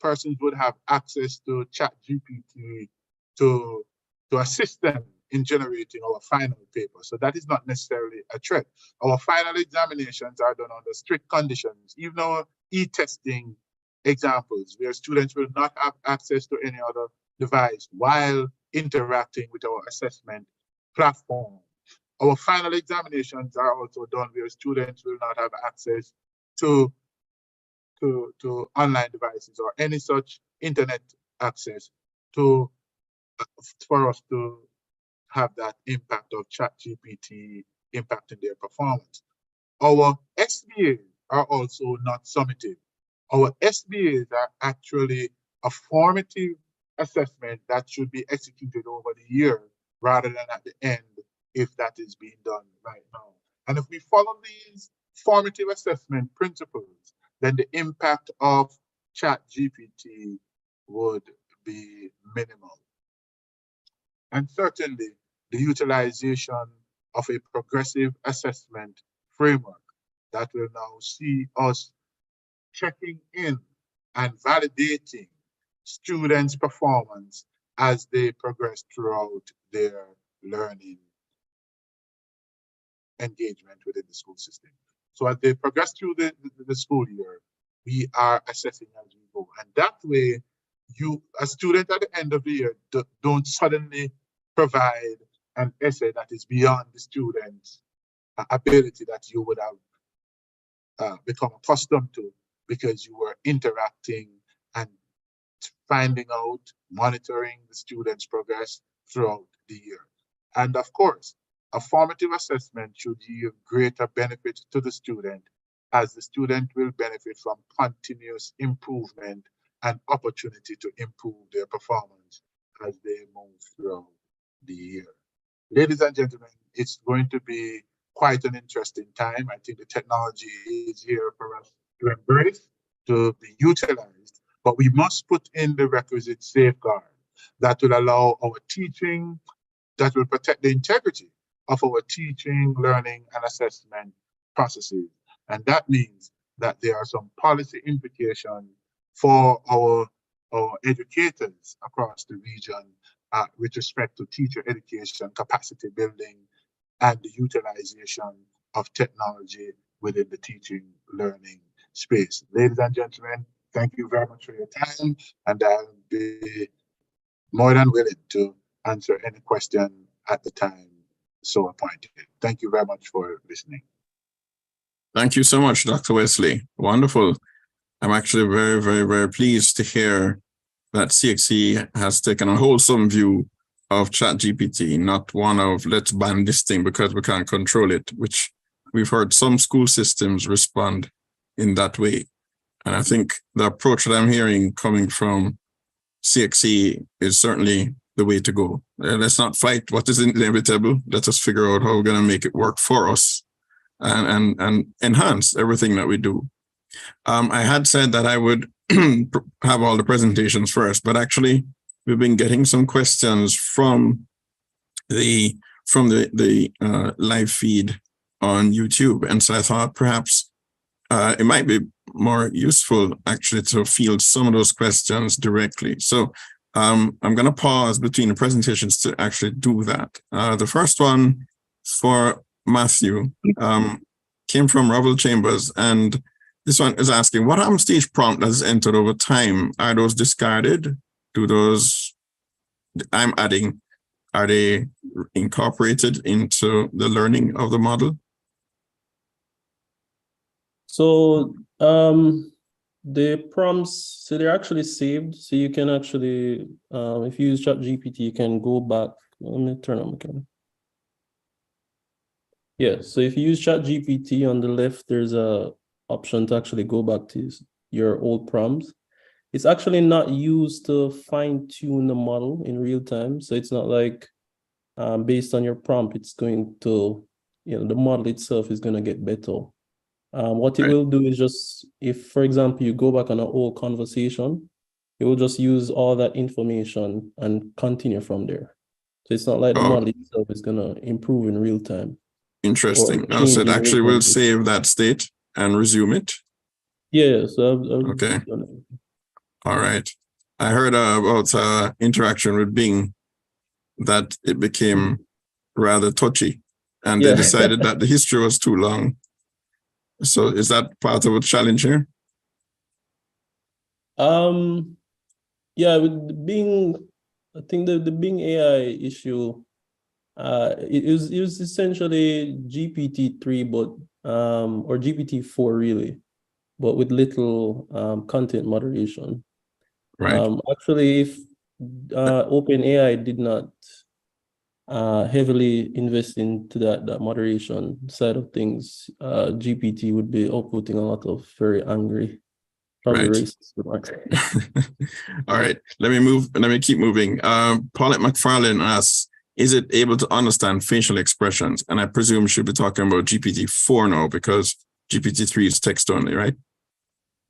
persons would have access to ChatGPT to assist them in generating our final paper. So that is not necessarily a threat. Our final examinations are done under strict conditions, even our e-testing examples, where students will not have access to any other device while interacting with our assessment platform. Our final examinations are also done where students will not have access to online devices or any such internet access for us to have that impact of ChatGPT impacting their performance. Our SBAs are also not summative. Our SBAs are actually a formative assessment that should be executed over the year rather than at the end if that is being done right now. And if we follow these formative assessment principles, then the impact of ChatGPT would be minimal. And certainly, the utilization of a progressive assessment framework that will now see us checking in and validating students' performance as they progress throughout their learning engagement within the school system. So as they progress through the school year, we are assessing as we go. And that way, you, a student at the end of the year, don't suddenly provide an essay that is beyond the student's ability that you would have become accustomed to because you were interacting and finding out, monitoring the student's progress throughout the year. And of course, a formative assessment should yield greater benefit to the student, as the student will benefit from continuous improvement and opportunity to improve their performance as they move throughout the year. Ladies and gentlemen, it's going to be quite an interesting time. I think the technology is here for us to embrace, to be utilized, but we must put in the requisite safeguard that will allow our teaching, that will protect the integrity of our teaching, learning, and assessment processes. And that means that there are some policy implications for our educators across the region with respect to teacher education, capacity building, and the utilization of technology within the teaching learning space. Ladies and gentlemen, thank you very much for your time, and I'll be more than willing to answer any question at the time so appointed. Thank you very much for listening. Thank you so much, Dr. Wesley. Wonderful. I'm actually very, very, very pleased to hear that CXC has taken a wholesome view of ChatGPT, not one of let's ban this thing because we can't control it, which we've heard some school systems respond in that way. And I think the approach that I'm hearing coming from CXC is certainly the way to go. Let's not fight what is inevitable. Let us figure out how we're going to make it work for us and enhance everything that we do. I had said that I would have all the presentations first, but actually we've been getting some questions from the live feed on YouTube. And so I thought perhaps it might be more useful actually to field some of those questions directly. So I'm going to pause between the presentations to actually do that. The first one for Matthew came from Ravel Chambers, and this one is asking, what happens to each prompt that is entered over time? Are those discarded? Do those, I'm adding, are they incorporated into the learning of the model? So the prompts, so they're actually saved. So you can actually, if you use ChatGPT, you can go back. Let me turn on my camera. Yeah, so if you use ChatGPT on the left, there's a option to actually go back to your old prompts. It's actually not used to fine tune the model in real time. So it's not like based on your prompt, it's going to, the model itself is going to get better. What it will do is just, if, for example, you go back on an old conversation, it will just use all that information and continue from there. So it's not like the model itself is going to improve in real time. Interesting. So it actually will save that state and resume it? Yeah, so okay. All right. I heard about interaction with Bing, that it became rather touchy, and they decided that the history was too long. So is that part of a challenge here? Yeah, with the Bing, I think the Bing AI issue, it was essentially GPT-3, but or GPT-4 really, but with little content moderation. Right. Actually, if OpenAI did not heavily invest into that moderation side of things, GPT would be outputting a lot of very angry, probably racist remarks. All right, let me keep moving. Paulette McFarland asks, is it able to understand facial expressions? And I presume she'll be talking about GPT-4 now, because GPT-3 is text only, right?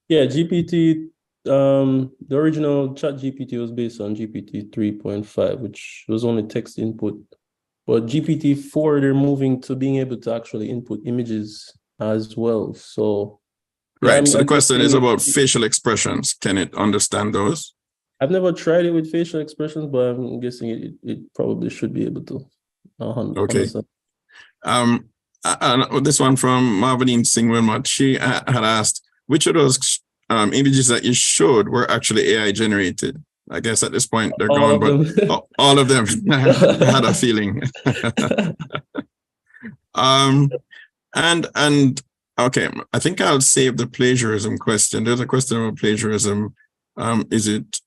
Yeah, GPT, the original ChatGPT was based on GPT 3.5, which was only text input. But GPT-4, they're moving to being able to actually input images as well. So, yeah, right. So the question is about facial expressions. Can it understand those? I've never tried it with facial expressions, but I'm guessing it probably should be able to. Okay. And this one from Marveline Singh-Wilmot, she had asked, which of those images that you showed were actually AI generated? I guess at this point they're gone, but all of them had a feeling. And okay, I think I'll save the plagiarism question. There's a question about plagiarism. Is it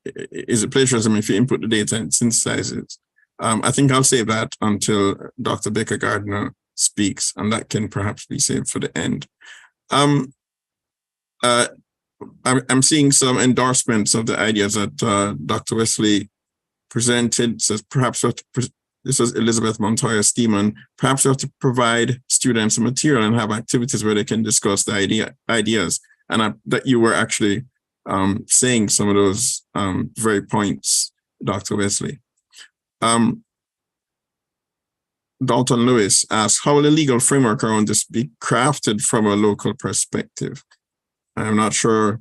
plagiarism if you input the data and synthesize it? I think I'll save that until Dr. Baker Gardner speaks, and that can perhaps be saved for the end. I'm seeing some endorsements of the ideas that Dr. Wesley presented. Says perhaps this was Elizabeth Montoya Steeman. Perhaps we have to provide students some material and have activities where they can discuss the ideas. And that you were actually saying some of those very points, Dr. Wesley. Dalton Lewis asks, how will a legal framework around this be crafted from a local perspective? I'm not sure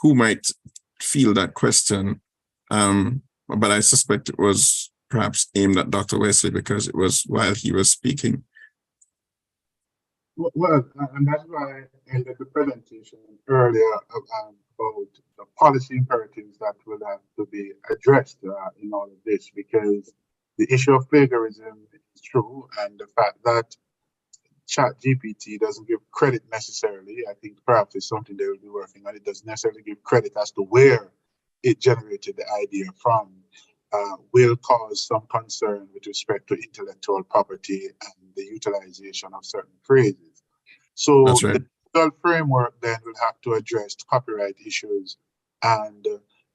who might feel that question, but I suspect it was perhaps aimed at Dr. Wesley because it was while he was speaking. Well, and that's why I ended the presentation earlier about the policy imperatives that will have to be addressed in all of this, because the issue of plagiarism is true, and the fact that ChatGPT doesn't give credit necessarily, I think perhaps it's something they will be working on. It doesn't necessarily give credit as to where it generated the idea from, will cause some concern with respect to intellectual property and the utilization of certain phrases. So That's right. the legal framework then will have to address copyright issues, and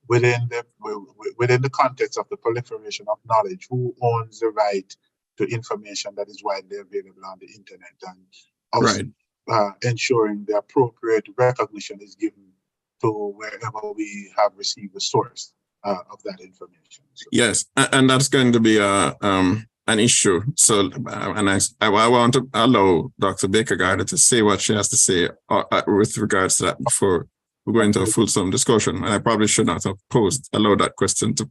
within the context of the proliferation of knowledge, who owns the right to information that is widely available on the internet, and also ensuring the appropriate recognition is given to wherever we have received the source of that information. So. Yes, and that's going to be an issue. So, and I want to allow Dr. Baker-Gardner to say what she has to say with regards to that before we go into a fulsome discussion. And I probably should not have allowed that question to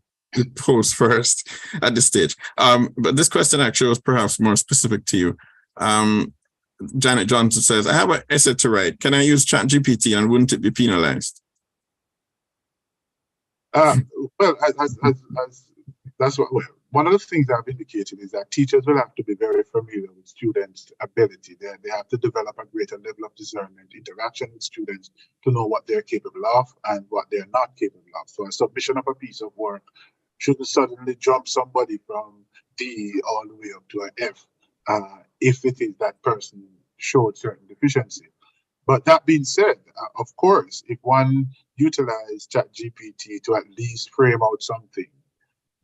pose first at this stage. But this question actually was perhaps more specific to you. Janet Johnson says, I have an essay to write. Can I use ChatGPT and wouldn't it be penalized? Well, that's what. Well, one of the things I've indicated is that teachers will have to be very familiar with students' ability. They have to develop a greater level of discernment, interaction with students to know what they're capable of and what they're not capable of. So a submission of a piece of work shouldn't suddenly jump somebody from D all the way up to an F if it is that person showed certain deficiency. But that being said, of course, if one utilizes ChatGPT to at least frame out something,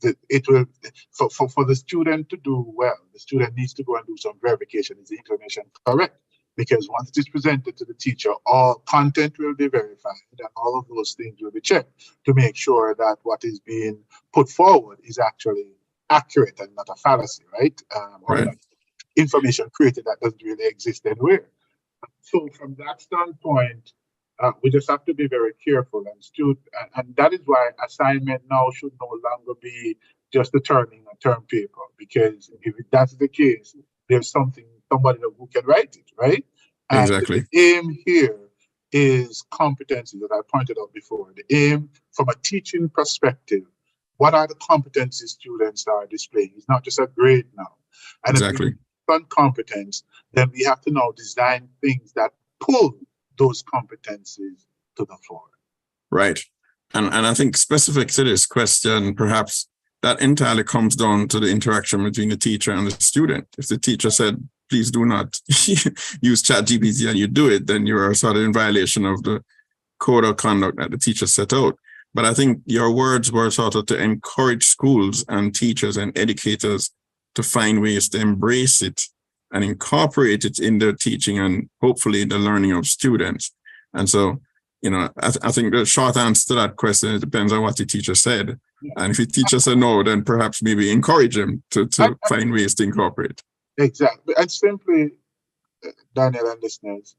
that it will, for the student to do well, the student needs to go and do some verification. Is the information correct? Because once it is presented to the teacher, all content will be verified and all of those things will be checked to make sure that what is being put forward is actually accurate and not a fallacy, right? Or not information created that doesn't really exist anywhere. So from that standpoint, we just have to be very careful and that is why assignment now should no longer be just turning a term paper, because if that's the case, there's somebody who can write it, right? And exactly. The aim here is competencies that I pointed out before. The aim from a teaching perspective, what are the competencies students are displaying? It's not just a grade now. And exactly. On competence, then we have to now design things that pull those competencies to the fore. Right. And I think specific to this question, perhaps that entirely comes down to the interaction between the teacher and the student. If the teacher said, please do not use ChatGPT and you do it, then you are sort of in violation of the code of conduct that the teacher set out. But I think your words were sort of to encourage schools and teachers and educators to find ways to embrace it and incorporate it in their teaching and hopefully the learning of students. And so, I think the short answer to that question, it depends on what the teacher said. And if the teacher said no, then perhaps maybe encourage him to find ways to incorporate. Exactly. And simply, Daniel and listeners,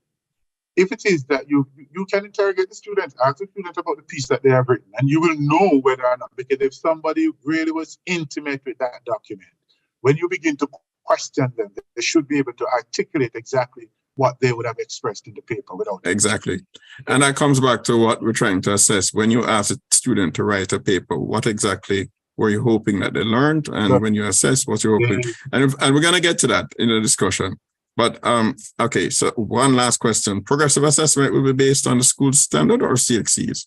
if it is that you can interrogate the students, ask the student about the piece that they have written, and you will know whether or not, because if somebody really was intimate with that document, when you begin to question them, they should be able to articulate exactly what they would have expressed in the paper without. Exactly. And that comes back to what we're trying to assess. When you ask a student to write a paper, what exactly were you hoping that they learned? And when you assess what you're hoping, and we're going to get to that in the discussion. But okay, so one last question. Progressive assessment will be based on the school standard or CXCs?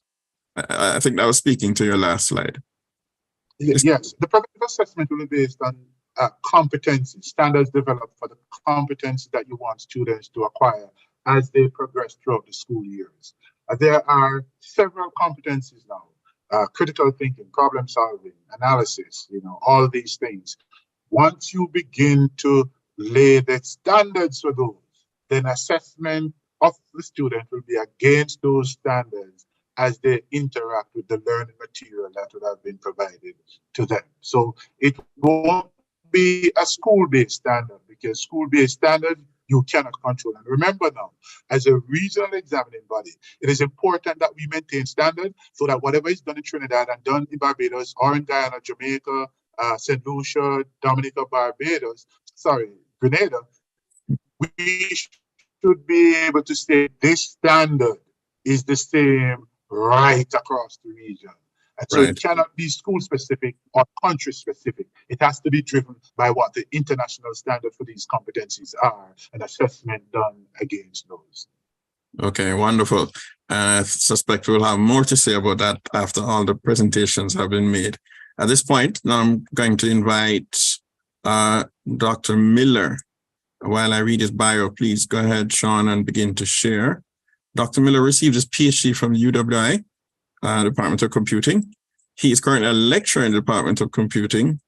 I think that was speaking to your last slide. Yes, the progressive assessment will be based on competencies, standards developed for the competencies that you want students to acquire as they progress throughout the school years. There are several competencies now, critical thinking, problem solving, analysis, all these things. Once you begin to lay the standards for those, then assessment of the student will be against those standards as they interact with the learning material that would have been provided to them. So it won't be a school-based standard, because school-based standard you cannot control. And remember now, as a regional examining body, it is important that we maintain standard so that whatever is done in Trinidad and done in Barbados or in Guyana, Jamaica, St. Lucia, Dominica, Grenada, we should be able to say this standard is the same right across the region. And so it cannot be school specific or country specific. It has to be driven by what the international standard for these competencies are, and assessment done against those. Okay, wonderful. I suspect we'll have more to say about that after all the presentations have been made. At this point, now I'm going to invite Dr. Miller. While I read his bio, please go ahead, Sean, and begin to share. Dr. Miller received his PhD from UWI. Department of Computing. He is currently a lecturer in the Department of Computing.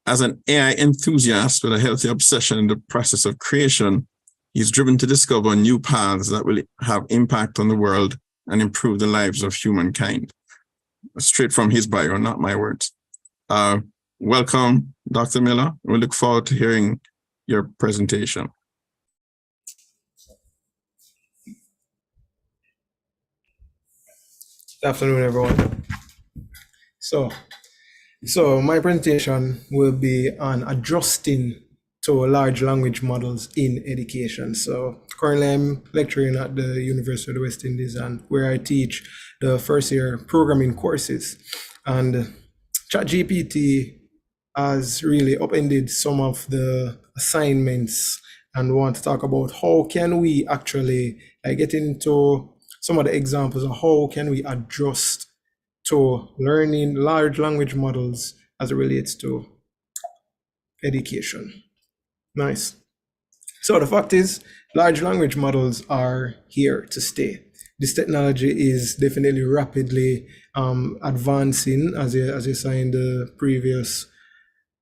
As an AI enthusiast with a healthy obsession in the process of creation, he's driven to discover new paths that will have impact on the world and improve the lives of humankind. Straight from his bio, not my words. Welcome, Dr. Miller. We look forward to hearing your presentation. Good afternoon, everyone. So my presentation will be on adjusting to large language models in education. So currently I'm lecturing at the University of the West Indies, and where I teach the first year programming courses. And ChatGPT has really upended some of the assignments, and want to talk about how can we actually get into some of the examples of how can we adjust to learning large language models as it relates to education. Nice. So the fact is, large language models are here to stay. This technology is definitely rapidly advancing, as you saw in the previous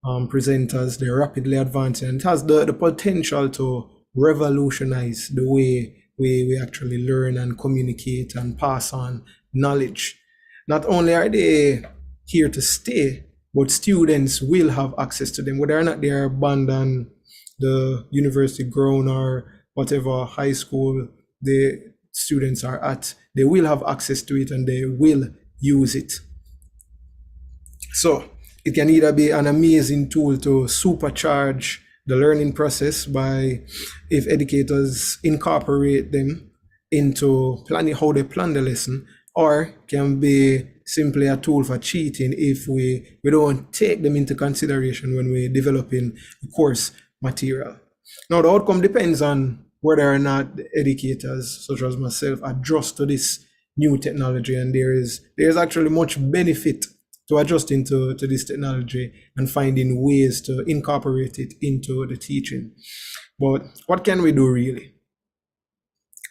presenters. They're rapidly advancing, and it has the potential to revolutionize the way we actually learn and communicate and pass on knowledge. Not only are they here to stay, but students will have access to them, whether or not they are abandoned the university ground or whatever high school the students are at. They will have access to it and they will use it. So it can either be an amazing tool to supercharge the learning process by, if educators incorporate them into planning how they plan the lesson, or can be simply a tool for cheating if we don't take them into consideration when we're developing the course material. Now, the outcome depends on whether or not the educators, such as myself, adjust to this new technology, and there's actually much benefit to adjusting to this technology and finding ways to incorporate it into the teaching. But what can we do really?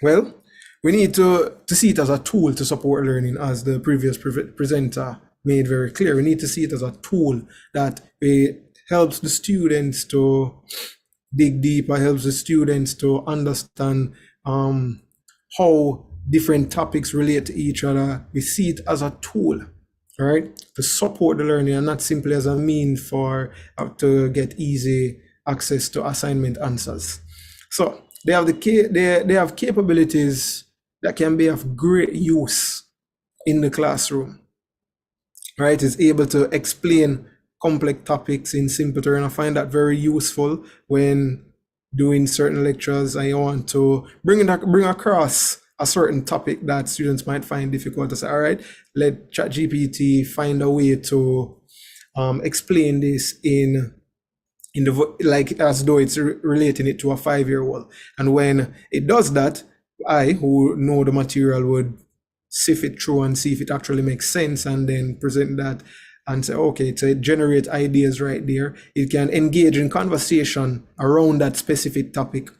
Well, we need to see it as a tool to support learning, as the previous presenter made very clear. We need to see it as a tool that helps the students to dig deeper, helps the students to understand how different topics relate to each other. We see it as a tool, all right, to support the learning, and not simply as a means for to get easy access to assignment answers. So they have they have capabilities that can be of great use in the classroom. Right, it's able to explain complex topics in simple terms. I find that very useful when doing certain lectures. I want to bring across a certain topic that students might find difficult. To say, all right, let ChatGPT find a way to explain this in the, like, as though it's relating it to a 5-year-old. And when it does that, I, who know the material, would sift it through and see if it actually makes sense, and then present that and say, okay, to generate ideas right there. It can engage in conversation around that specific topic,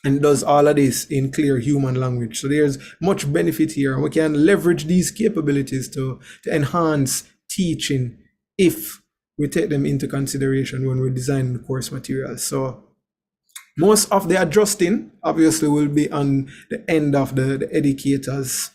and does all of this in clear human language. So there's much benefit here, and we can leverage these capabilities to enhance teaching if we take them into consideration when we design the course materials. So most of the adjusting obviously will be on the end of the educators,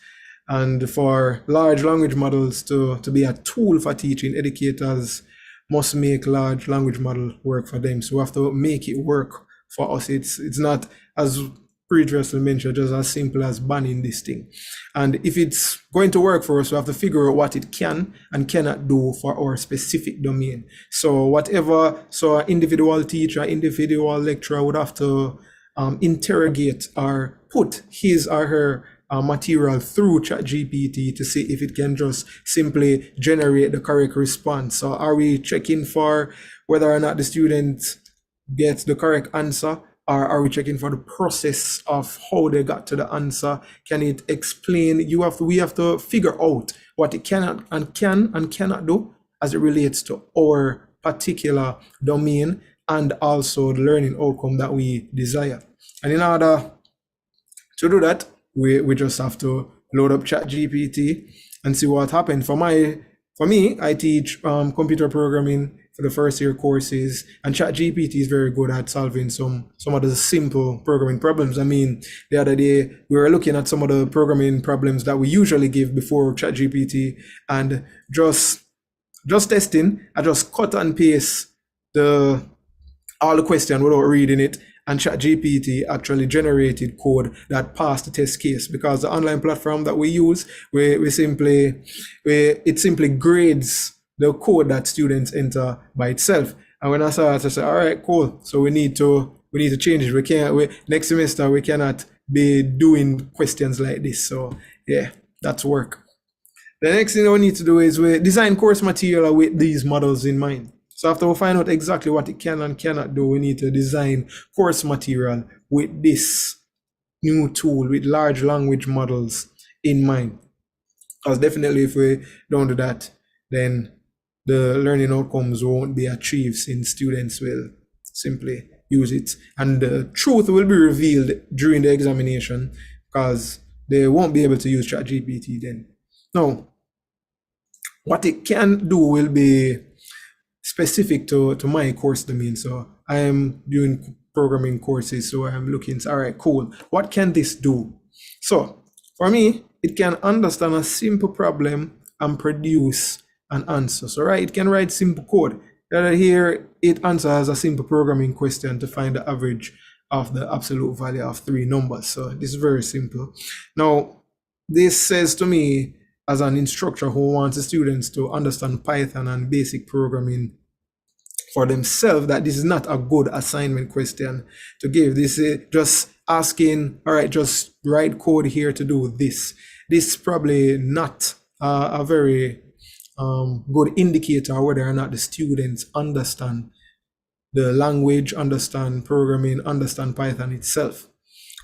and for large language models to be a tool for teaching, educators must make large language model work for them. So we have to make it work for us. It's not, as previously mentioned, just as simple as banning this thing. And if it's going to work for us, we have to figure out what it can and cannot do for our specific domain. So an individual teacher, individual lecturer would have to interrogate or put his or her material through ChatGPT to see if it can just simply generate the correct response. So are we checking for whether or not the student gets the correct answer, or are we checking for the process of how they got to the answer? Can it explain? We have to figure out what it can and cannot do as it relates to our particular domain and also the learning outcome that we desire. And in order to do that, we just have to load up ChatGPT and see what happens. For me, I teach computer programming for the first year courses, and ChatGPT is very good at solving some of the simple programming problems. I mean, the other day we were looking at some of the programming problems that we usually give before ChatGPT, and just testing, I just cut and paste all the question without reading it, and ChatGPT actually generated code that passed the test case, because the online platform that we use, it simply grades the code that students enter by itself. And when I saw it, I said, all right, cool. So we need to change it. Next semester we cannot be doing questions like this. So yeah, that's work. The next thing we need to do is we design course material with these models in mind. So after we find out exactly what it can and cannot do, we need to design course material with this new tool, with large language models in mind. Because definitely if we don't do that, then the learning outcomes won't be achieved, since students will simply use it. And the truth will be revealed during the examination, because they won't be able to use ChatGPT then. Now, what it can do will be specific to my course domain. So I am doing programming courses, so I'm looking, all right, cool. What can this do? So for me, it can understand a simple problem and produce an answer. So right, it can write simple code. Here, it answers a simple programming question to find the average of the absolute value of 3 numbers. So this is very simple. Now, this says to me, as an instructor who wants the students to understand Python and basic programming for themselves, that this is not a good assignment question to give. This is just asking, all right, just write code here to do this. This is probably not a very good indicator whether or not the students understand the language, understand programming, understand Python itself.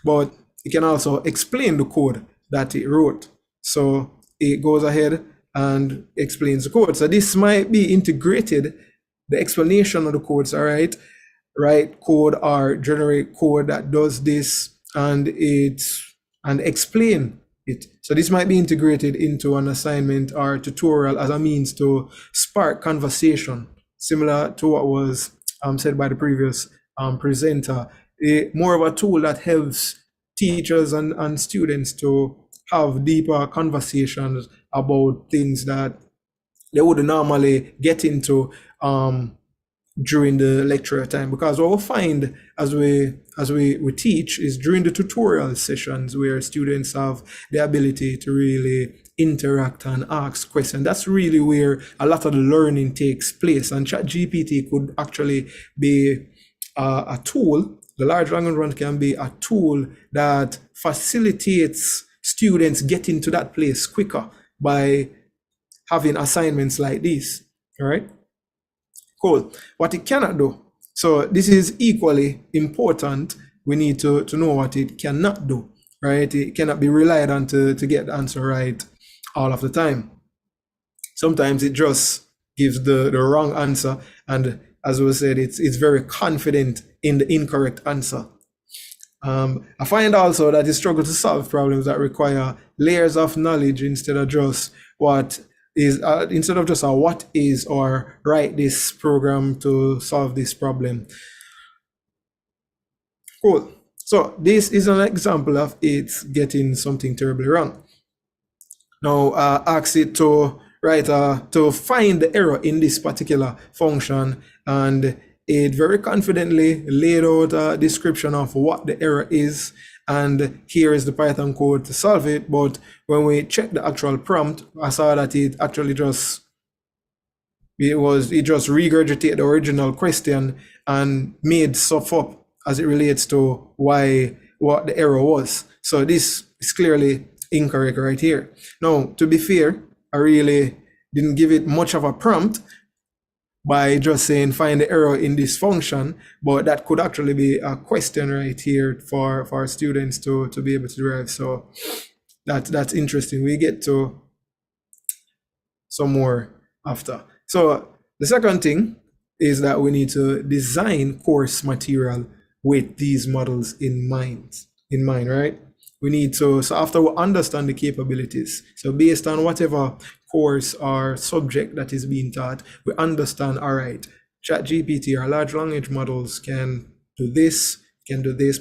But it can also explain the code that it wrote. So it goes ahead and explains the code. So this might be integrated, the explanation of the codes, all right, write code or generate code that does this and explain it. So this might be integrated into an assignment or tutorial as a means to spark conversation, similar to what was said by the previous presenter. More of a tool that helps teachers and students to have deeper conversations about things that they would normally get into during the lecture time. Because what we'll find as we teach is during the tutorial sessions where students have the ability to really interact and ask questions. That's really where a lot of the learning takes place. And ChatGPT could actually be a tool. The large language model can be a tool that facilitates students getting to that place quicker by having assignments like this. All right, cool. What it cannot do. So this is equally important. We need to know what it cannot do, right? It cannot be relied on to get the answer right all of the time. Sometimes it just gives the wrong answer. And as we said, it's very confident in the incorrect answer. I find also that it struggles to solve problems that require layers of knowledge instead of just what is, a what is, or write this program to solve this problem. Cool. So this is an example of it getting something terribly wrong. Now ask it to right, to find the error in this particular function, and it very confidently laid out a description of what the error is, and here is the Python code to solve it. But when we check the actual prompt, I saw that it actually just regurgitated the original question and made stuff up as it relates to what the error was. So this is clearly incorrect right here. Now, to be fair, I really didn't give it much of a prompt by just saying find the error in this function, but that could actually be a question right here for students to be able to derive. So that's interesting. We get to some more after. So the second thing is that we need to design course material with these models in mind, right? We need to, so after we understand the capabilities, so based on whatever course or subject that is being taught, we understand, all right, ChatGPT or large language models can do this,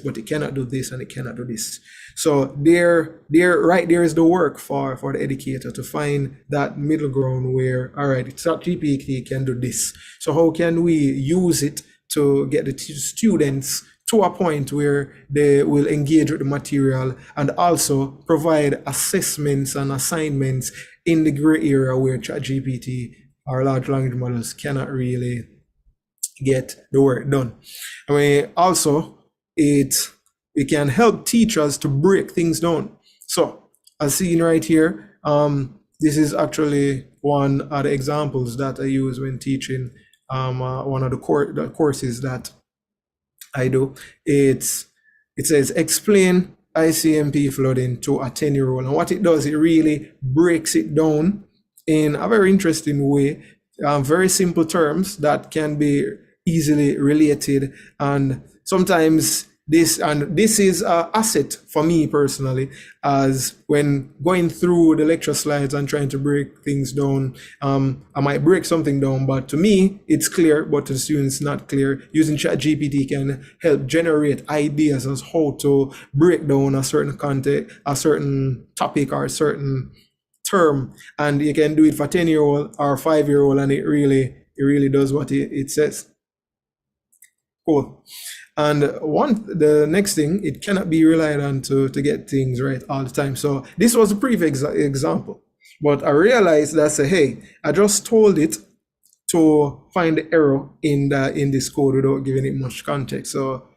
but it cannot do this and it cannot do this. So there is the work for the educator to find that middle ground where, all right, ChatGPT can do this. So how can we use it to get the students to a point where they will engage with the material and also provide assessments and assignments in the gray area where ChatGPT or large language models cannot really get the work done. I mean, also, it can help teachers to break things down. So as seen right here, this is actually one of the examples that I use when teaching one of the courses that I do. It says explain ICMP flooding to a 10-year-old, and what it does, it really breaks it down in a very interesting way, very simple terms that can be easily related. And sometimes this is an asset for me personally, as when going through the lecture slides and trying to break things down, I might break something down, but to me it's clear, but to the students not clear. Using ChatGPT can help generate ideas as how to break down a certain content, a certain topic, or a certain term, and you can do it for 10-year-old or 5-year-old, and it really does what it says. Cool. And the next thing, it cannot be relied on to get things right all the time. So this was a previous example, but I realized that, hey, I just told it to find the error in this code without giving it much context. So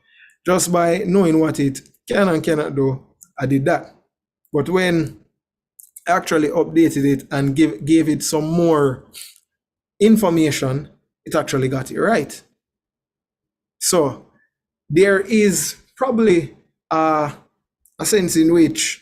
just by knowing what it can and cannot do, I did that. But when I actually updated it and gave it some more information, it actually got it right. So there is probably a sense in which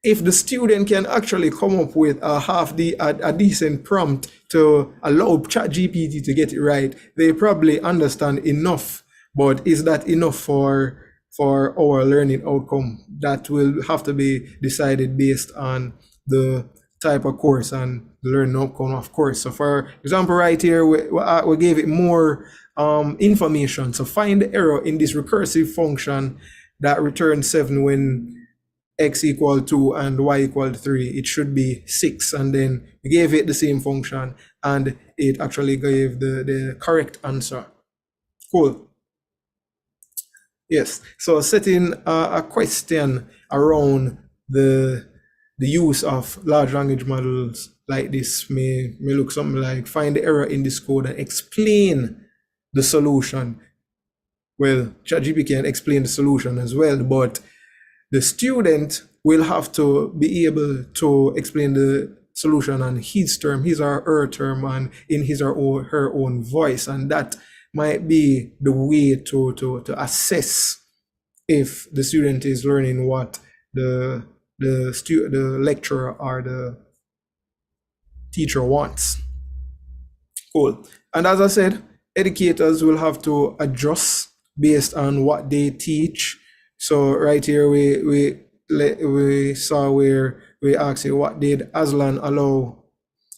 if the student can actually come up with a decent prompt to allow ChatGPT to get it right, they probably understand enough. But is that enough for our learning outcome? That will have to be decided based on the type of course and the learning outcome of course. So for example, right here, we gave it more information. So find the error in this recursive function that returns 7 when x equal 2 and y equal 3. It should be 6, and then we gave it the same function and it actually gave the correct answer. Cool. Yes, so setting a question around the use of large language models like this may look something like find the error in this code and explain the solution. Well, ChatGPT can explain the solution as well, but the student will have to be able to explain the solution on his term, his or her term, and in his or her own voice. And that might be the way to assess if the student is learning what the lecturer or the teacher wants. Cool. And as I said, educators will have to adjust based on what they teach. So right here we saw where we asked you, what did Aslan allow?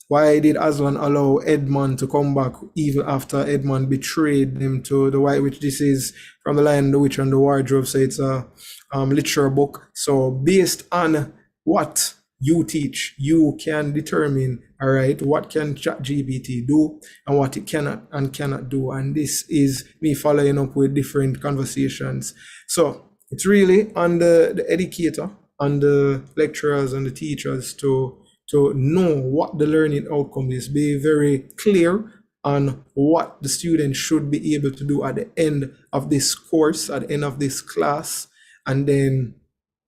Why did Aslan allow Edmund to come back even after Edmund betrayed him to the White Witch? This is from The Lion, the Witch, and the Wardrobe. So it's a literature book. So based on what you teach. You can determine, all right, what can ChatGPT do and what it cannot and cannot do. And this is me following up with different conversations. So it's really on the educator, on the lecturers and the teachers to know what the learning outcome is, be very clear on what the student should be able to do at the end of this course, at the end of this class, and then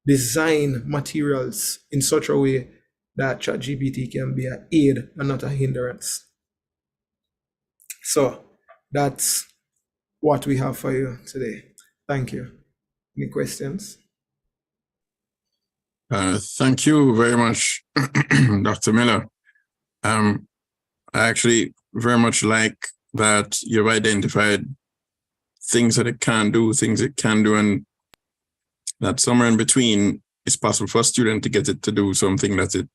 design materials in such a way that ChatGPT can be an aid and not a hindrance. So that's what we have for you today. Thank you. Any questions? Thank you very much, Dr. Miller. I actually very much like that you've identified things that it can do, things it can do, and that somewhere in between it's possible for a student to get it to do something that it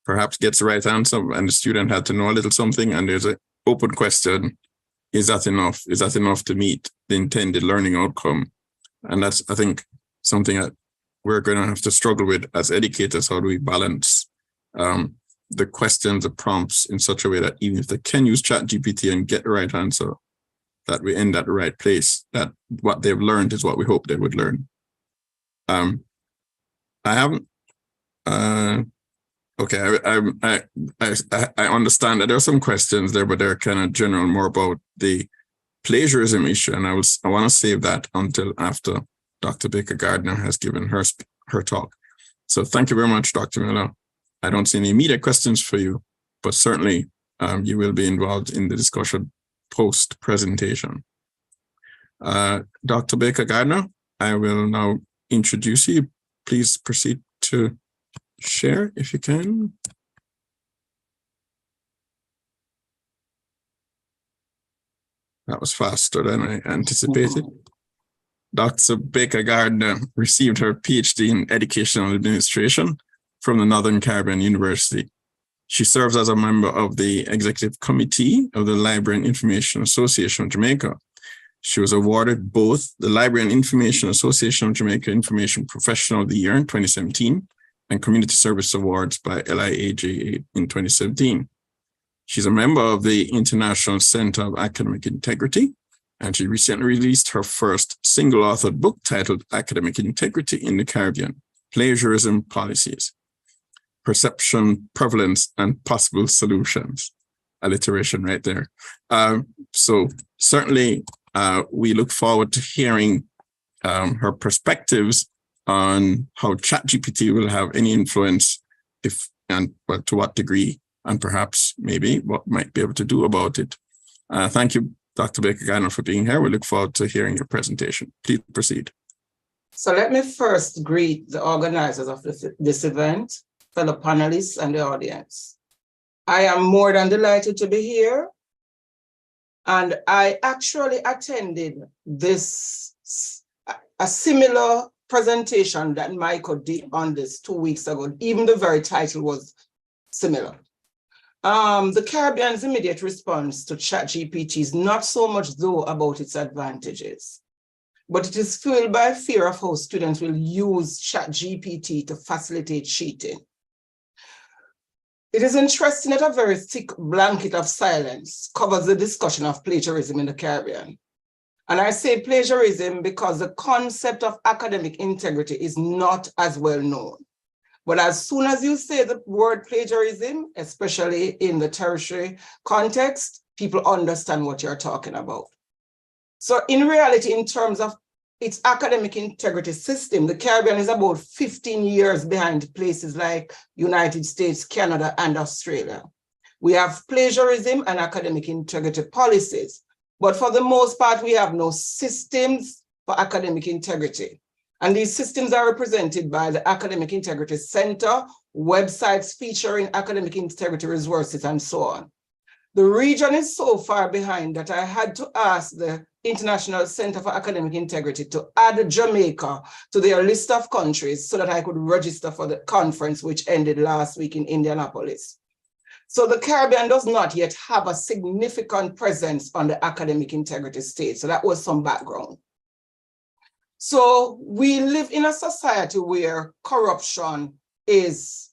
perhaps gets the right answer, and the student had to know a little something, and there's an open question, is that enough? Is that enough to meet the intended learning outcome? And that's, I think, something that we're going to have to struggle with as educators. How do we balance the questions, the prompts in such a way that even if they can use ChatGPT and get the right answer, that we end at the right place, that what they've learned is what we hope they would learn. I haven't, okay, I understand that there are some questions there, but they're kind of general, more about the plagiarism issue, and I want to save that until after Dr. Baker Gardner has given her talk. So thank you very much, Dr. Miller. I don't see any immediate questions for you, but certainly you will be involved in the discussion post-presentation. Dr. Baker Gardner, I will now introduce you. Please proceed to share if you can. That was faster than I anticipated. Dr. Baker Gardner received her PhD in Educational Administration from the Northern Caribbean University. She serves as a member of the Executive Committee of the Library and Information Association of Jamaica. She was awarded both the Library and Information Association of Jamaica Information Professional of the Year in 2017 and Community Service Awards by LIAJA in 2017. She's a member of the International Center of Academic Integrity, and she recently released her first single-authored book titled Academic Integrity in the Caribbean, Plagiarism Policies, Perception, Prevalence, and Possible Solutions. Alliteration right there. So certainly we look forward to hearing her perspectives on how ChatGPT will have any influence, if and well, to what degree, and perhaps maybe what might be able to do about it. Thank you, Dr. Baker Gardner, for being here. We look forward to hearing your presentation. Please proceed. So let me first greet the organizers of this event, fellow panelists, and the audience. I am more than delighted to be here. And I actually attended a similar presentation that Michael did on this 2 weeks ago. Even the very title was similar. The Caribbean's immediate response to ChatGPT is not so much though about its advantages, but it is fueled by fear of how students will use ChatGPT to facilitate cheating. It is interesting that a very thick blanket of silence covers the discussion of plagiarism in the Caribbean. And I say plagiarism because the concept of academic integrity is not as well known. But as soon as you say the word plagiarism, especially in the tertiary context, people understand what you're talking about. So in reality, in terms of its academic integrity system, the Caribbean is about 15 years behind places like United States, Canada, and Australia. We have plagiarism and academic integrity policies, but for the most part, we have no systems for academic integrity. And these systems are represented by the Academic Integrity Center, websites featuring academic integrity resources, and so on. The region is so far behind that I had to ask the International Center for Academic Integrity to add Jamaica to their list of countries so that I could register for the conference, which ended last week in Indianapolis. So the Caribbean does not yet have a significant presence on the academic integrity stage. So that was some background. So we live in a society where corruption is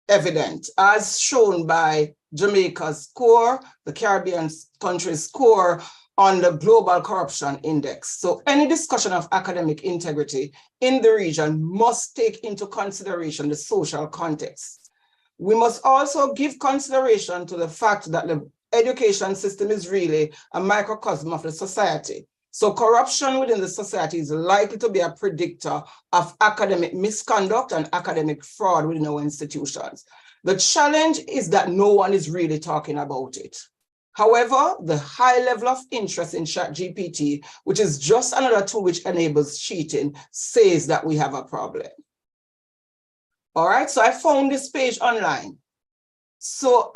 evident, as shown by Jamaica's Coore, the Caribbean countries' Coore, on the Global Corruption Index. So any discussion of academic integrity in the region must take into consideration the social context. We must also give consideration to the fact that the education system is really a microcosm of the society. So corruption within the society is likely to be a predictor of academic misconduct and academic fraud within our institutions. The challenge is that no one is really talking about it. However, the high level of interest in ChatGPT, which is just another tool which enables cheating, says that we have a problem. All right, so I found this page online. So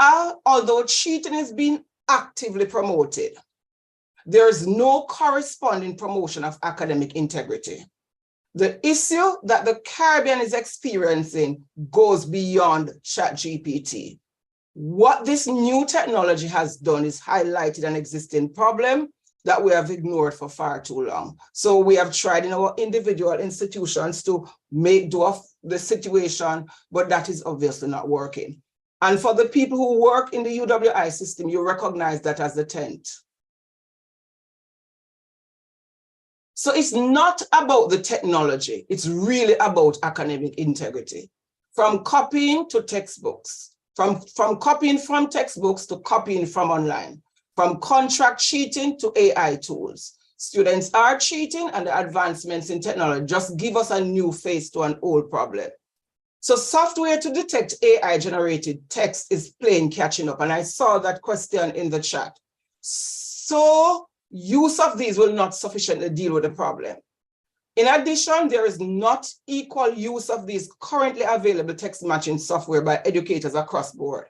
although cheating is being actively promoted, there is no corresponding promotion of academic integrity. The issue that the Caribbean is experiencing goes beyond ChatGPT. What this new technology has done is highlighted an existing problem that we have ignored for far too long. So we have tried in our individual institutions to make do of the situation, but that is obviously not working. And for the people who work in the UWI system, you recognize that as the tent. So it's not about the technology, it's really about academic integrity. From copying to textbooks, from copying from textbooks to copying from online, from contract cheating to AI tools. Students are cheating, and the advancements in technology just give us a new face to an old problem. So software to detect AI-generated text is playing catching up, and I saw that question in the chat. So use of these will not sufficiently deal with the problem. In addition, there is not equal use of these currently available text matching software by educators across the board.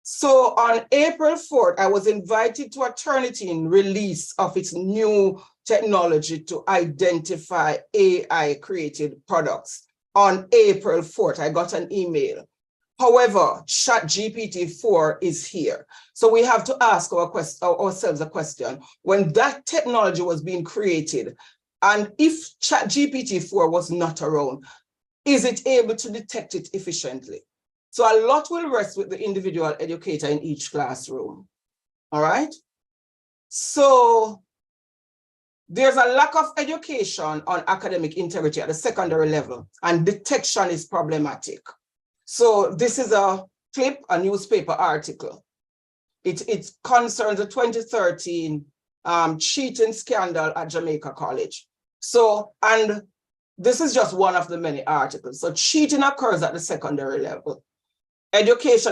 So on April 4th, I was invited to a Turnitin release of its new technology to identify AI-created products. On April 4th, I got an email. However, ChatGPT-4 is here. So we have to ask ourselves a question. When that technology was being created, and if ChatGPT-4 was not around, is it able to detect it efficiently? So a lot will rest with the individual educator in each classroom, all right? So there's a lack of education on academic integrity at the secondary level, and detection is problematic. So this is a clip, a newspaper article. It concerns the 2013 cheating scandal at Jamaica College. So, and this is just one of the many articles. So cheating occurs at the secondary level. Educators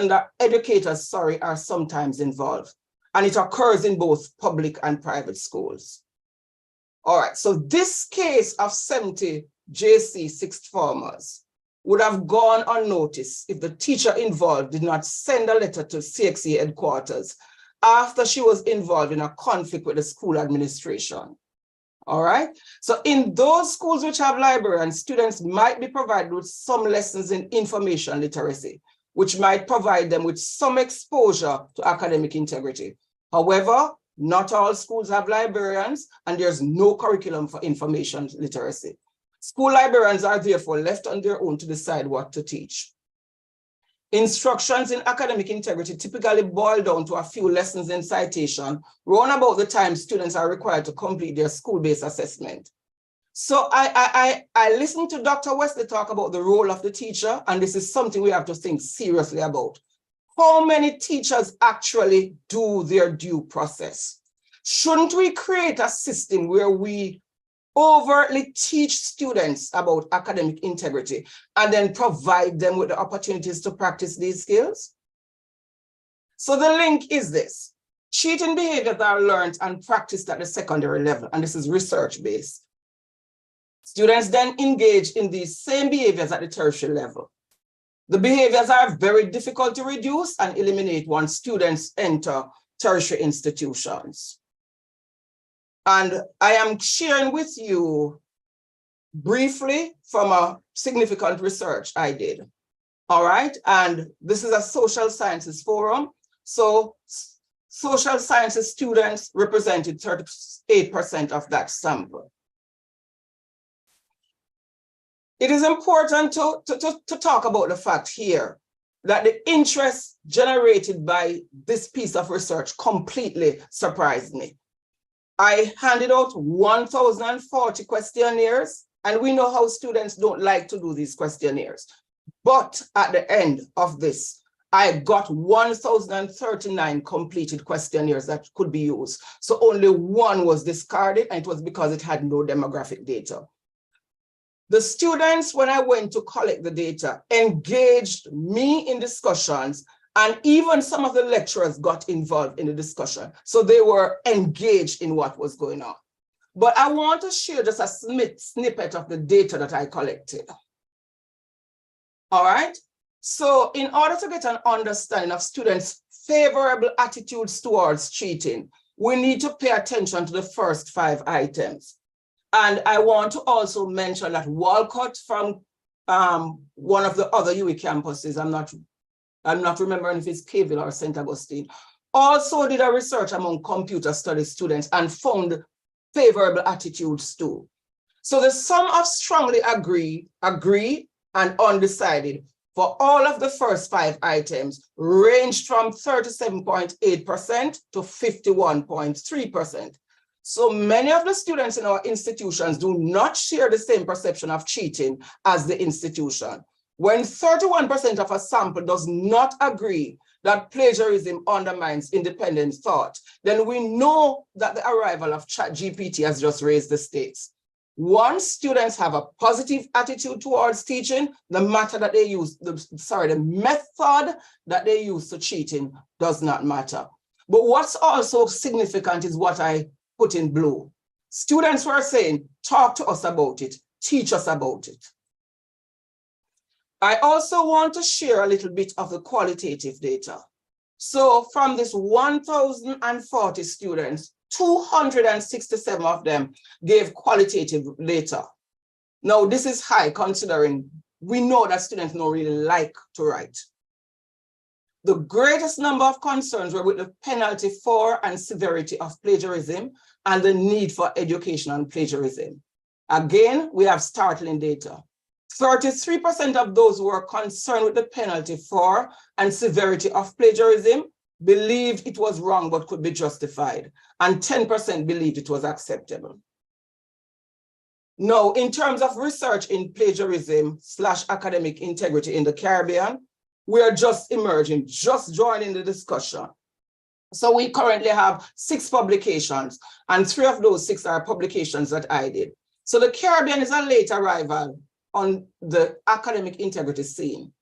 are sometimes involved, and it occurs in both public and private schools. All right, so this case of 70 JC sixth formers would have gone unnoticed if the teacher involved did not send a letter to CXE headquarters after she was involved in a conflict with the school administration. All right, so in those schools which have librarians, students might be provided with some lessons in information literacy, which might provide them with some exposure to academic integrity. However, not all schools have librarians, and there's no curriculum for information literacy. School librarians are therefore left on their own to decide what to teach. Instructions in academic integrity typically boil down to a few lessons in citation, round about the time students are required to complete their school-based assessment. So I listened to Dr. Wesley talk about the role of the teacher, and this is something we have to think seriously about. How many teachers actually do their due process? Shouldn't we create a system where we overtly teach students about academic integrity and then provide them with the opportunities to practice these skills? So the link is this. Cheating behaviors are learned and practiced at the secondary level, and this is research-based. Students then engage in these same behaviors at the tertiary level. The behaviors are very difficult to reduce and eliminate once students enter tertiary institutions. And I am sharing with you briefly from a significant research I did. All right, and this is a social sciences forum. So social sciences students represented 38% of that sample. It is important to talk about the fact here that the interest generated by this piece of research completely surprised me. I handed out 1,040 questionnaires, and we know how students don't like to do these questionnaires. But at the end of this, I got 1,039 completed questionnaires that could be used. So only one was discarded, and it was because it had no demographic data. The students, when I went to collect the data, engaged me in discussions, and even some of the lecturers got involved in the discussion. So they were engaged in what was going on. But I want to share just a snippet of the data that I collected. All right. So in order to get an understanding of students' favorable attitudes towards cheating, we need to pay attention to the first 5 items. And I want to also mention that Walcott from one of the other UWI campuses, I'm not remembering if it's Caville or St. Augustine, also did a research among computer studies students and found favorable attitudes too. So the sum of strongly agree, and undecided for all of the first 5 items ranged from 37.8% to 51.3%. So many of the students in our institutions do not share the same perception of cheating as the institution. When 31% of a sample does not agree that plagiarism undermines independent thought, then we know that the arrival of ChatGPT has just raised the stakes. Once students have a positive attitude towards teaching, the method that they use, the method that they use to cheating does not matter. But what's also significant is what I put in blue. Students were saying, talk to us about it, teach us about it. I also want to share a little bit of the qualitative data. So from this 1,040 students, 267 of them gave qualitative data. Now, this is high considering we know that students don't really like to write. The greatest number of concerns were with the penalty for and severity of plagiarism and the need for education on plagiarism. Again, we have startling data. 33% of those who were concerned with the penalty for and severity of plagiarism believed it was wrong but could be justified, and 10% believed it was acceptable. Now, in terms of research in plagiarism / academic integrity in the Caribbean, we are just emerging, just joining the discussion. So we currently have 6 publications, and 3 of those 6 are publications that I did. So the Caribbean is a late arrival on the academic integrity scene.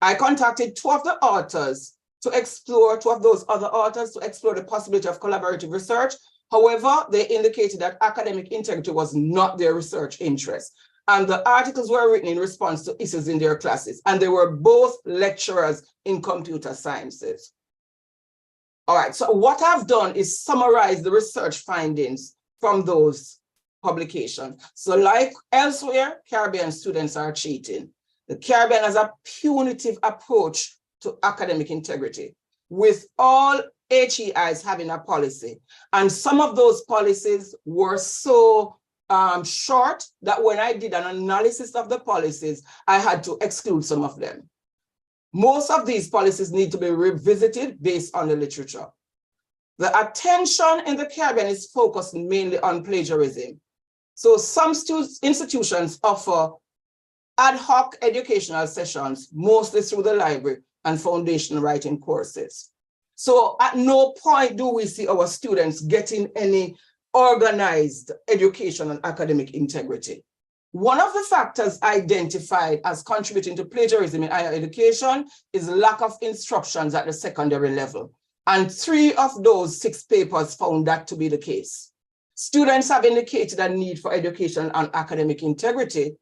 I contacted 2 of the authors to explore, 2 of those other authors to explore the possibility of collaborative research. However, they indicated that academic integrity was not their research interest. And the articles were written in response to issues in their classes. And they were both lecturers in computer sciences. All right, so what I've done is summarize the research findings from those publications. So like elsewhere, Caribbean students are cheating. The Caribbean has a punitive approach to academic integrity, with all HEIs having a policy. And some of those policies were so short that when I did an analysis of the policies, I had to exclude some of them. Most of these policies need to be revisited based on the literature. The attention in the Caribbean is focused mainly on plagiarism. So some institutions offer ad hoc educational sessions, mostly through the library and foundation writing courses. So at no point do we see our students getting any organized education and academic integrity. One of the factors identified as contributing to plagiarism in higher education is lack of instructions at the secondary level. And 3 of those 6 papers found that to be the case. Students have indicated a need for education on academic integrity,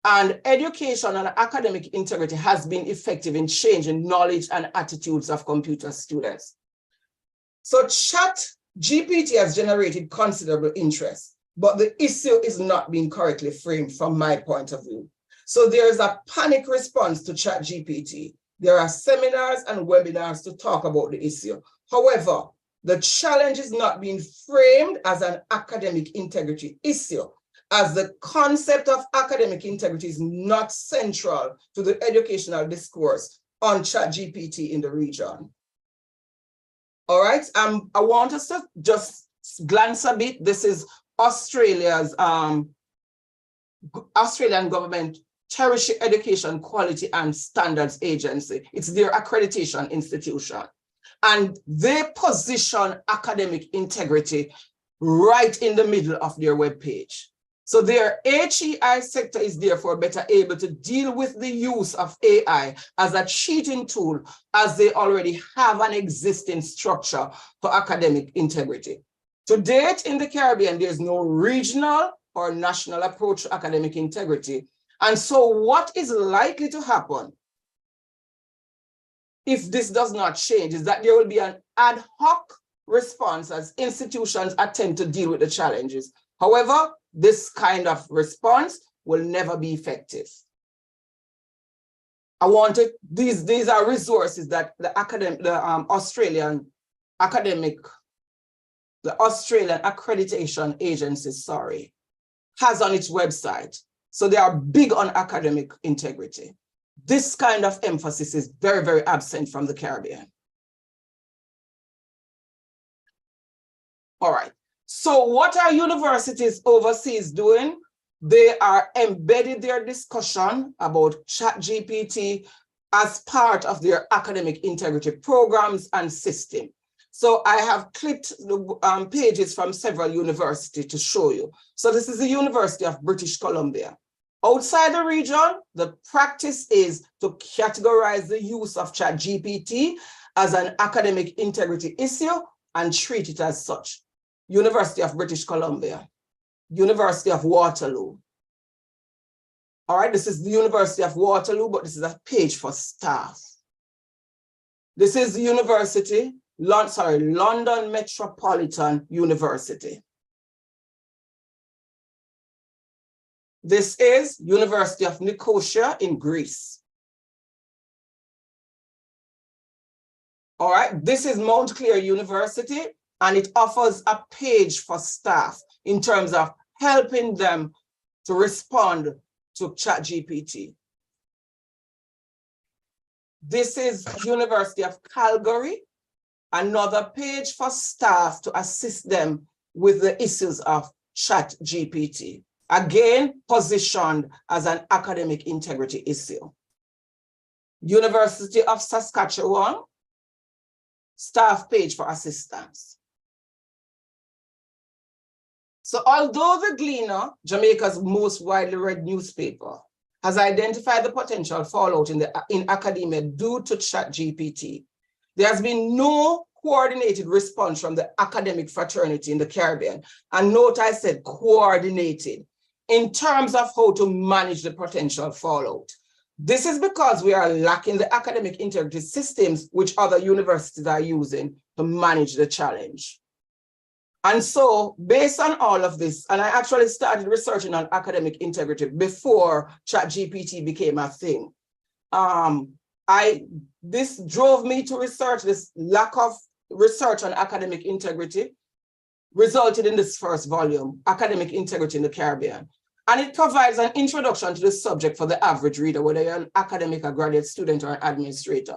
and education on academic integrity has been effective in changing knowledge and attitudes of computer students. So ChatGPT has generated considerable interest, but the issue is not being correctly framed from my point of view. So there is a panic response to ChatGPT. There are seminars and webinars to talk about the issue. However, the challenge is not being framed as an academic integrity issue. as the concept of academic integrity is not central to the educational discourse on ChatGPT in the region. All right, I want us to just glance a bit. This is Australia's Australian government Tertiary Education Quality and Standards Agency. It's their accreditation institution. And they position academic integrity right in the middle of their webpage. So their HEI sector is therefore better able to deal with the use of AI as a cheating tool, as they already have an existing structure for academic integrity. To date in the Caribbean, there's no regional or national approach to academic integrity. And so what is likely to happen if this does not change is that there will be an ad hoc response as institutions attempt to deal with the challenges. However, this kind of response will never be effective. These are resources that the Australian Accreditation Agency, has on its website. So they are big on academic integrity. This kind of emphasis is very, very absent from the Caribbean. All right. So what are universities overseas doing? They are embedded their discussion about ChatGPT as part of their academic integrity programs and system. So I have clipped the pages from several universities to show you. So this is the University of British Columbia. Outside the region, the practice is to categorize the use of ChatGPT as an academic integrity issue and treat it as such. University of British Columbia, University of Waterloo. All right, this is the University of Waterloo, but this is a page for staff. This is the University, London Metropolitan University. This is University of Nicosia in Greece. All right, this is Mount Clear University, and it offers a page for staff in terms of helping them to respond to ChatGPT. This is University of Calgary, another page for staff to assist them with the issues of ChatGPT. Again, positioned as an academic integrity issue. University of Saskatchewan, staff page for assistance. So although the Gleaner, Jamaica's most widely read newspaper, has identified the potential fallout in academia due to ChatGPT, there has been no coordinated response from the academic fraternity in the Caribbean. And note I said coordinated in terms of how to manage the potential fallout. This is because we are lacking the academic integrity systems which other universities are using to manage the challenge. And so based on all of this, and I actually started researching on academic integrity before ChatGPT became a thing. This drove me to research. This lack of research on academic integrity resulted in this first volume, Academic Integrity in the Caribbean. And it provides an introduction to the subject for the average reader, whether you're an academic, a graduate student, or an administrator.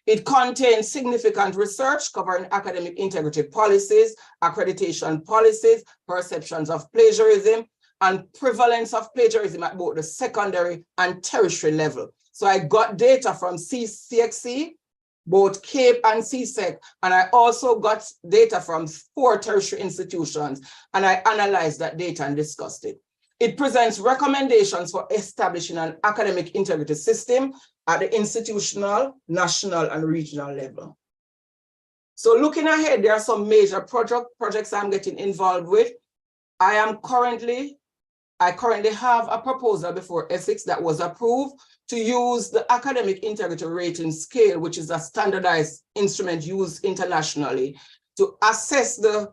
It contains significant research covering academic integrity policies, accreditation policies, perceptions of plagiarism, and prevalence of plagiarism at both the secondary and tertiary level. So I got data from CXC, both CAPE and CSEC, and I also got data from 4 tertiary institutions, and I analyzed that data and discussed it. It presents recommendations for establishing an academic integrity system at the institutional, national, and regional level. So looking ahead, there are some major projects I'm getting involved with. I currently have a proposal before ethics that was approved to use the academic integrity rating scale, which is a standardized instrument used internationally to assess the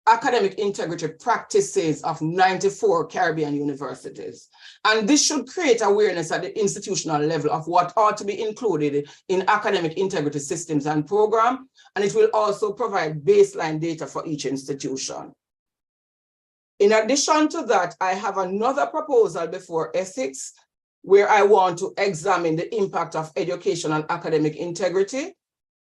academic integrity practices of 94 Caribbean universities. And this should create awareness at the institutional level of what ought to be included in academic integrity systems and program. And it will also provide baseline data for each institution. In addition to that, I have another proposal before ethics where I want to examine the impact of education on academic integrity.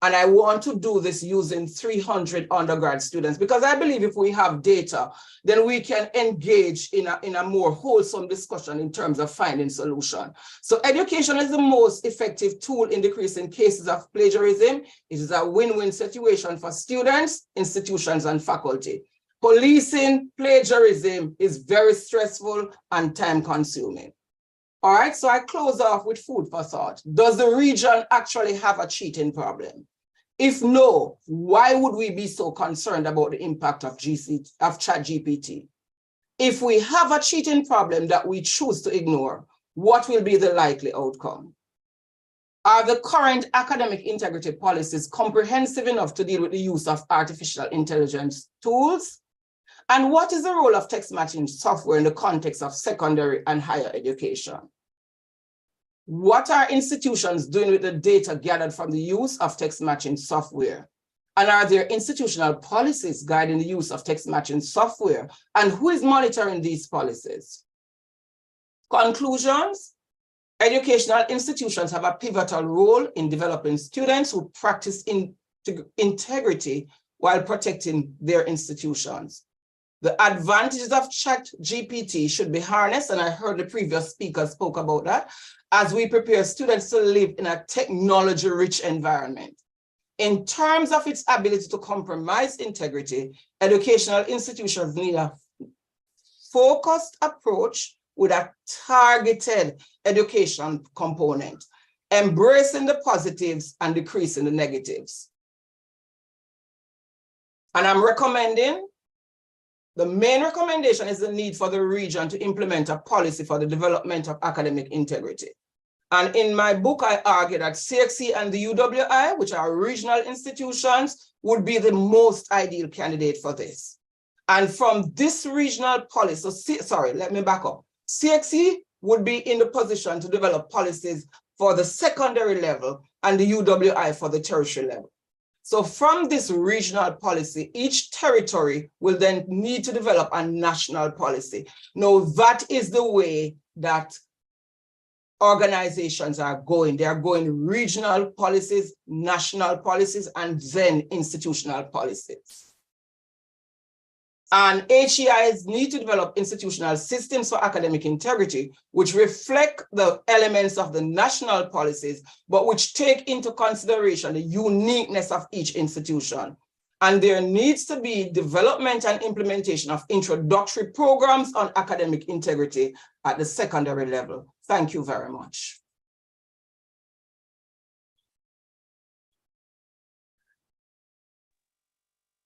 And I want to do this using 300 undergrad students, because I believe if we have data, then we can engage in a more wholesome discussion in terms of finding solution. So education is the most effective tool in decreasing cases of plagiarism. It is a win-win situation for students, institutions, and faculty. Policing plagiarism is very stressful and time-consuming. All right, so I close off with food for thought. Does the region actually have a cheating problem? If no, why would we be so concerned about the impact of ChatGPT? If we have a cheating problem that we choose to ignore, what will be the likely outcome? Are the current academic integrity policies comprehensive enough to deal with the use of artificial intelligence tools? And what is the role of text matching software in the context of secondary and higher education? What are institutions doing with the data gathered from the use of text matching software? And are there institutional policies guiding the use of text matching software? And who is monitoring these policies? Conclusions: educational institutions have a pivotal role in developing students who practice integrity while protecting their institutions. The advantages of ChatGPT should be harnessed, and I heard the previous speaker spoke about that, as we prepare students to live in a technology-rich environment. In terms of its ability to compromise integrity, educational institutions need a focused approach with a targeted education component, embracing the positives and decreasing the negatives. And I'm recommending, the main recommendation is the need for the region to implement a policy for the development of academic integrity. And in my book, I argue that CXC and the UWI, which are regional institutions, would be the most ideal candidate for this. And from this regional policy, let me back up. CXC would be in the position to develop policies for the secondary level and the UWI for the tertiary level. So from this regional policy, each territory will then need to develop a national policy. Now, that is the way that organizations are going. They are going regional policies, national policies, and then institutional policies. And HEIs need to develop institutional systems for academic integrity, which reflect the elements of the national policies, but which take into consideration the uniqueness of each institution. And there needs to be development and implementation of introductory programs on academic integrity at the secondary level. Thank you very much.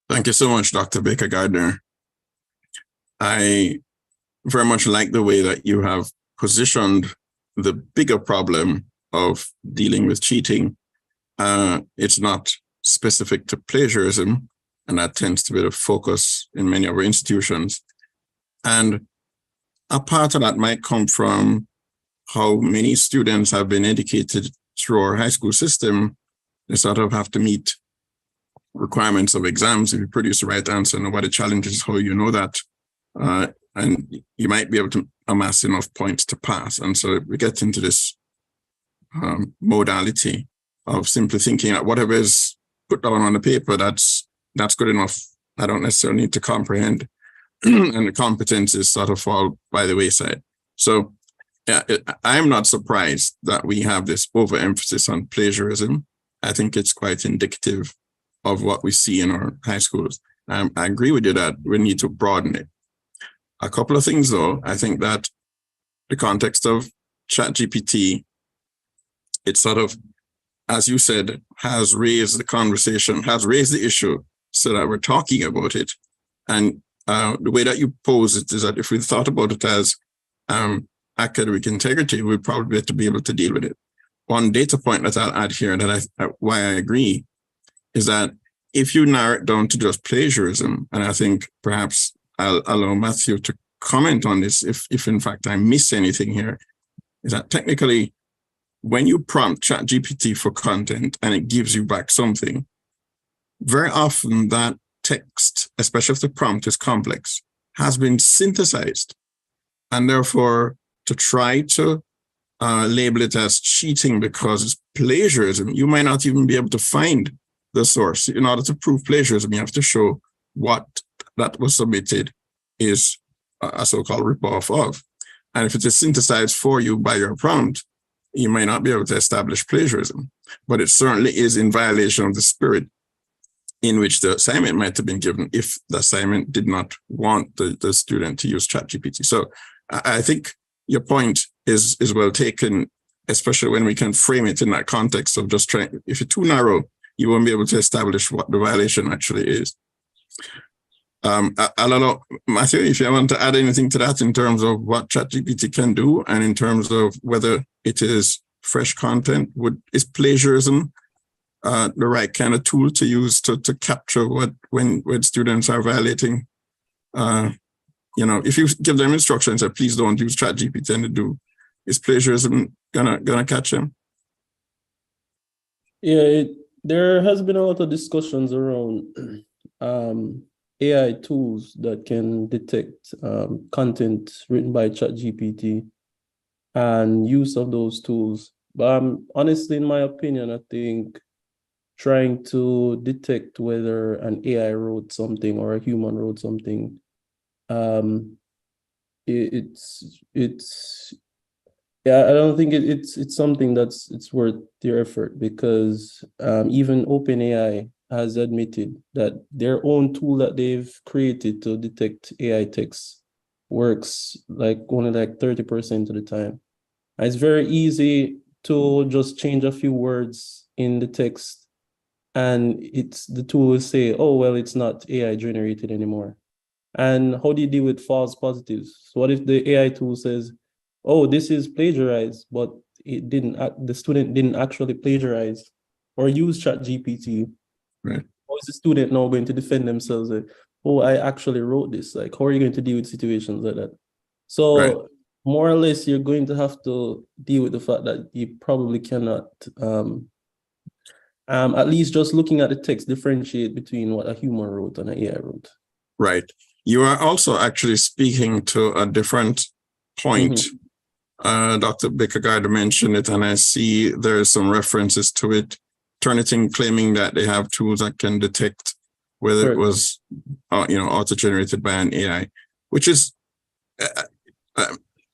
Thank you so much, Dr. Baker Gardner. I very much like the way that you have positioned the bigger problem of dealing with cheating. It's not specific to plagiarism, and that tends to be the focus in many of our institutions. And a part of that might come from how many students have been educated through our high school system. They sort of have to meet requirements of exams. If you produce the right answer, nobody challenges how you know that. And you might be able to amass enough points to pass. And so we get into this modality of simply thinking that whatever is put down on the paper, that's good enough. I don't necessarily need to comprehend. And the competencies sort of fall by the wayside. So yeah, I'm not surprised that we have this overemphasis on plagiarism. I think it's quite indicative of what we see in our high schools. I agree with you that we need to broaden it. A couple of things, though. I think that the context of ChatGPT, it sort of, as you said, has raised the conversation, has raised the issue so that we're talking about it. And the way that you pose it is that if we thought about it as academic integrity, we'd probably have to be able to deal with it. One data point that I'll add here that why I agree is that if you narrow it down to just plagiarism, and I think perhaps I'll allow Matthew to comment on this if in fact I miss anything here, is that technically when you prompt ChatGPT for content and it gives you back something, very often that text, especially if the prompt is complex, has been synthesized. And therefore, to try to label it as cheating because it's plagiarism, you might not even be able to find the source. In order to prove plagiarism, you have to show what that was submitted is a so-called ripoff of. And if it is synthesized for you by your prompt, you may not be able to establish plagiarism, but it certainly is in violation of the spirit in which the assignment might have been given if the assignment did not want the student to use ChatGPT. So I think your point is well taken, especially when we can frame it in that context of just trying, if you're too narrow, you won't be able to establish what the violation actually is. I don't know, Matthew, if you want to add anything to that in terms of what ChatGPT can do and in terms of whether it is fresh content, is plagiarism the right kind of tool to use to capture when students are violating? If you give them instructions and please don't use ChatGPT and they do, is plagiarism gonna catch them? Yeah, there has been a lot of discussions around AI tools that can detect content written by ChatGPT and use of those tools. But honestly, in my opinion, I think trying to detect whether an AI wrote something or a human wrote something, I don't think it's something it's worth your effort, because even OpenAI has admitted that their own tool that they've created to detect AI text works only 30% of the time. And it's very easy to just change a few words in the text, and the tool will say, oh, well, it's not AI generated anymore. And how do you deal with false positives? So what if the AI tool says, oh, this is plagiarized, but the student didn't actually plagiarize or use ChatGPT? Right. How is the student now going to defend themselves? Oh, I actually wrote this. How are you going to deal with situations like that? So right. More or less, you're going to have to deal with the fact that you probably cannot, at least just looking at the text, differentiate between what a human wrote and an AI wrote. Right. You are also actually speaking to a different point. Mm-hmm. Dr. Baker-Gardner mentioned it, and I see there's some references to it. Turnitin claiming that they have tools that can detect whether it was, auto-generated by an AI, which is,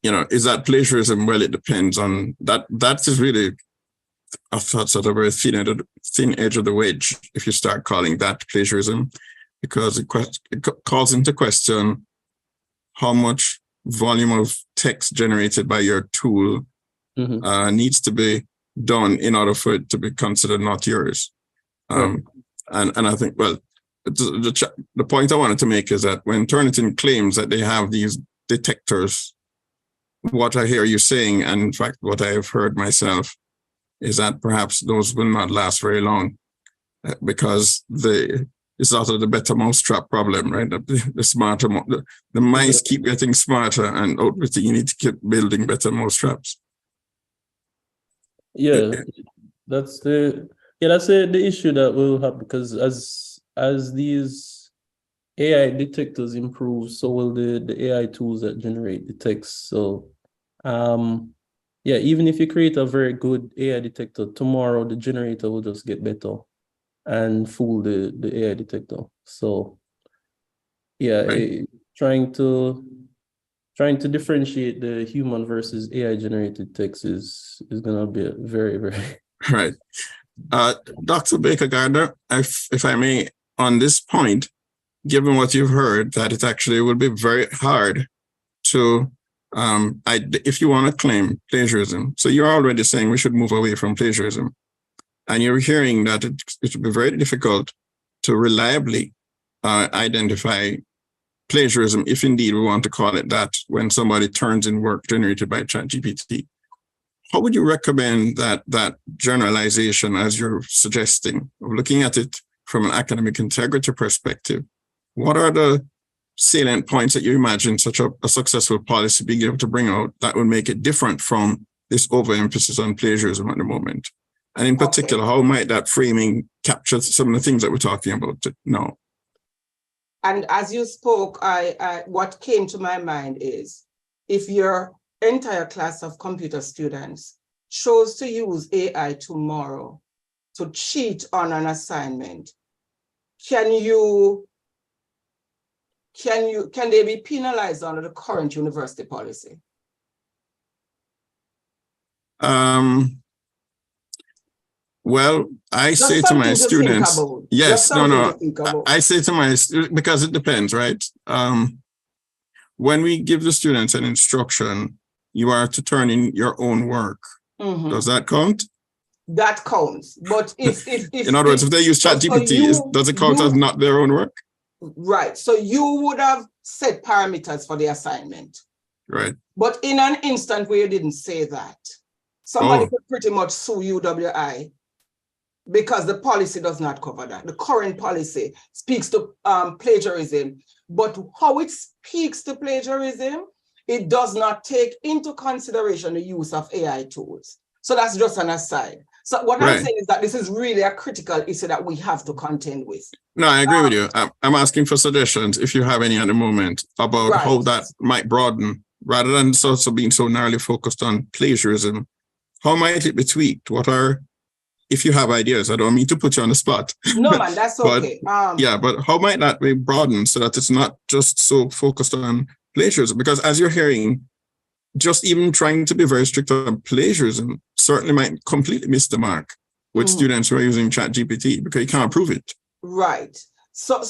is that plagiarism? Well, it depends on that. That is really, I thought, sort of a thin edge of the wedge if you start calling that plagiarism, because it calls into question how much volume of text generated by your tool needs to be done in order for it to be considered not yours. And I think, well, the point I wanted to make is that when Turnitin claims that they have these detectors, what I hear you saying, and in fact, what I have heard myself, is that perhaps those will not last very long, because it's also the better mousetrap problem, right? The smarter, the mice keep getting smarter, and ultimately you need to keep building better mousetraps. Yeah, that's the issue that we'll have, because as these AI detectors improve, so will the AI tools that generate the text. So even if you create a very good AI detector, tomorrow the generator will just get better and fool the AI detector. So trying to differentiate the human versus AI generated text is gonna be a very, very right. Dr. Baker-Gardner, if I may, on this point, given what you've heard, that it actually will be very hard to, if you want to claim plagiarism. So you're already saying we should move away from plagiarism. And you're hearing that it would be very difficult to reliably identify plagiarism, if indeed we want to call it that, when somebody turns in work generated by ChatGPT. How would you recommend that generalization, as you're suggesting, of looking at it from an academic integrity perspective? What are the salient points that you imagine such a successful policy being able to bring out that would make it different from this overemphasis on plagiarism at the moment? And in particular, how might that framing capture some of the things that we're talking about now? And as you spoke, what came to my mind is, if your entire class of computer students chose to use AI tomorrow to cheat on an assignment, can they be penalized under the current university policy? Well, I say to my students, yes, no, I say to my students, because it depends, right? When we give the students an instruction, you are to turn in your own work. Mm-hmm. Does that count? That counts. But if in other words, if they use ChatGPT, does it count as not their own work? Right. So you would have set parameters for the assignment. Right. But in an instant where you didn't say that, somebody could pretty much sue UWI because the policy does not cover that. The current policy speaks to plagiarism, but how it speaks to plagiarism, it does not take into consideration the use of AI tools. So that's just an aside. So what I'm saying is that this is really a critical issue that we have to contend with. No, I agree with you. I'm asking for suggestions, if you have any at the moment, about how that might broaden, rather than also being so narrowly focused on plagiarism. How might it be tweaked? If you have ideas, I don't mean to put you on the spot. No, man, that's okay. But how might that be broadened so that it's not just so focused on plagiarism? Because as you're hearing, just even trying to be very strict on plagiarism certainly might completely miss the mark with students who are using ChatGPT, because you can't prove it. Right. So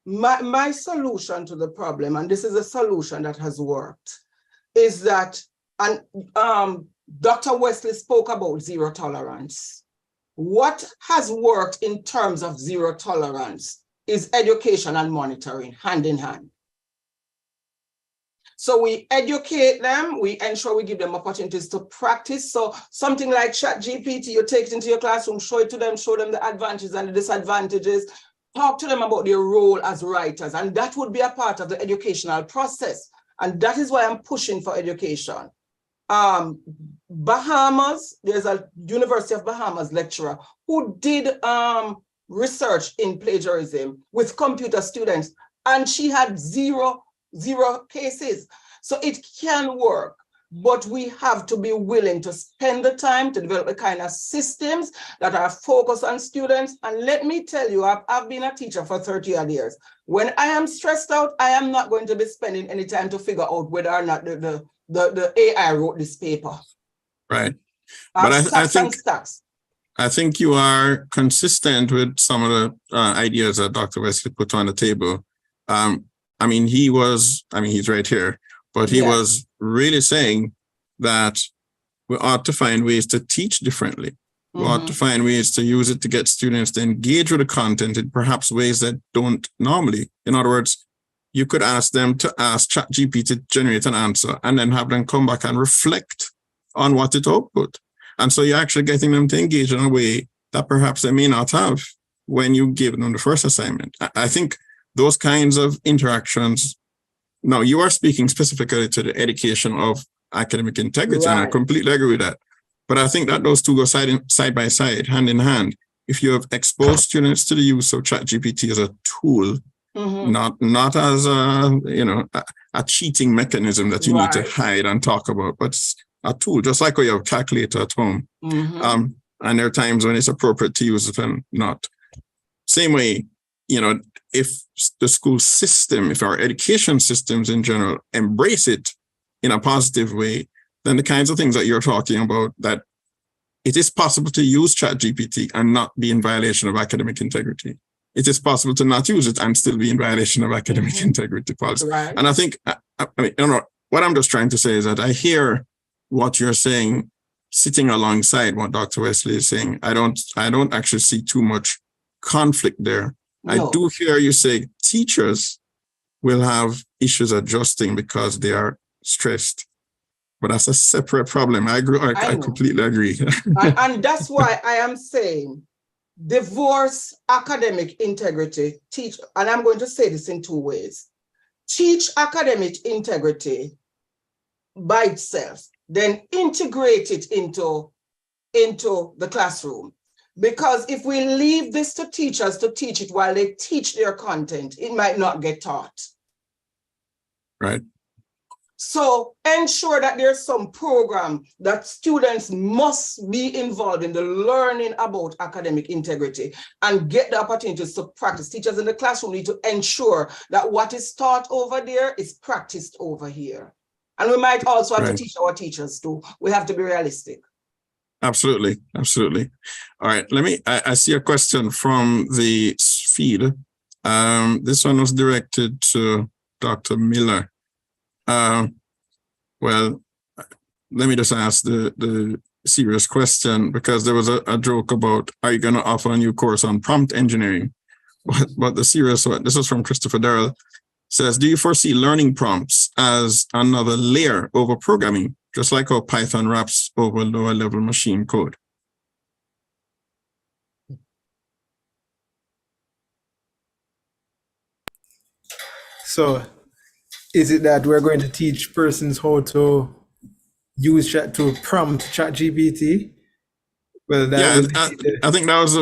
my solution to the problem, and this is a solution that has worked, is that, and Dr. Wesley spoke about zero tolerance. What has worked in terms of zero tolerance is education and monitoring hand in hand. So we educate them, we ensure we give them opportunities to practice. So something like ChatGPT, you take it into your classroom, show it to them, show them the advantages and the disadvantages, talk to them about their role as writers, and that would be a part of the educational process. And that is why I'm pushing for education. Bahamas, there's a University of Bahamas lecturer who did research in plagiarism with computer students, and she had zero cases. So it can work, but we have to be willing to spend the time to develop the kind of systems that are focused on students. And let me tell you, I've been a teacher for 30 odd years. When I am stressed out, I am not going to be spending any time to figure out whether or not the AI wrote this paper. Right. But I think you are consistent with some of the ideas that Dr. Wesley put on the table. He's right here, but he was really saying that we ought to find ways to teach differently. We ought to find ways to use it to get students to engage with the content in perhaps ways that don't normally. In other words, you could ask them to ask ChatGPT to generate an answer and then have them come back and reflect on what it output. And so you're actually getting them to engage in a way that perhaps they may not have when you give them the first assignment. I think those kinds of interactions. Now, you are speaking specifically to the education of academic integrity, and I completely agree with that. But I think that those two go side by side, hand in hand. If you have exposed students to the use of ChatGPT as a tool, not as a cheating mechanism that you need to hide and talk about, but a tool, just like when you have a calculator at home. And there are times when it's appropriate to use it and not. Same way, if the school system, if our education systems in general embrace it in a positive way, then the kinds of things that you're talking about, that it is possible to use ChatGPT and not be in violation of academic integrity. It is possible to not use it and still be in violation of academic integrity policy. Right. And I think, what I'm just trying to say is that I hear what you're saying sitting alongside what Dr. Wesley is saying. I don't actually see too much conflict there. No. I do hear you say teachers will have issues adjusting because they are stressed, but that's a separate problem. I agree. I completely agree. and that's why I am saying divorce academic integrity, teach, and I'm going to say this in two ways. Teach academic integrity by itself, then integrate it into the classroom. Because if we leave this to teachers to teach it while they teach their content, it might not get taught. Right. So ensure that there's some program that students must be involved in the learning about academic integrity and get the opportunities to practice. Teachers in the classroom need to ensure that what is taught over there is practiced over here. And we might also have to teach our teachers too. We have to be realistic. Absolutely. Absolutely. All right. I see a question from the feed. This one was directed to Dr. Miller. Well, let me just ask the serious question, because there was a joke about, are you going to offer a new course on prompt engineering? But the serious one, this is from Christopher Darrell, says, do you foresee learning prompts as another layer over programming, just like how Python wraps over lower level machine code? So is it that we're going to teach persons how to use chat to prompt ChatGPT? Well, I think that was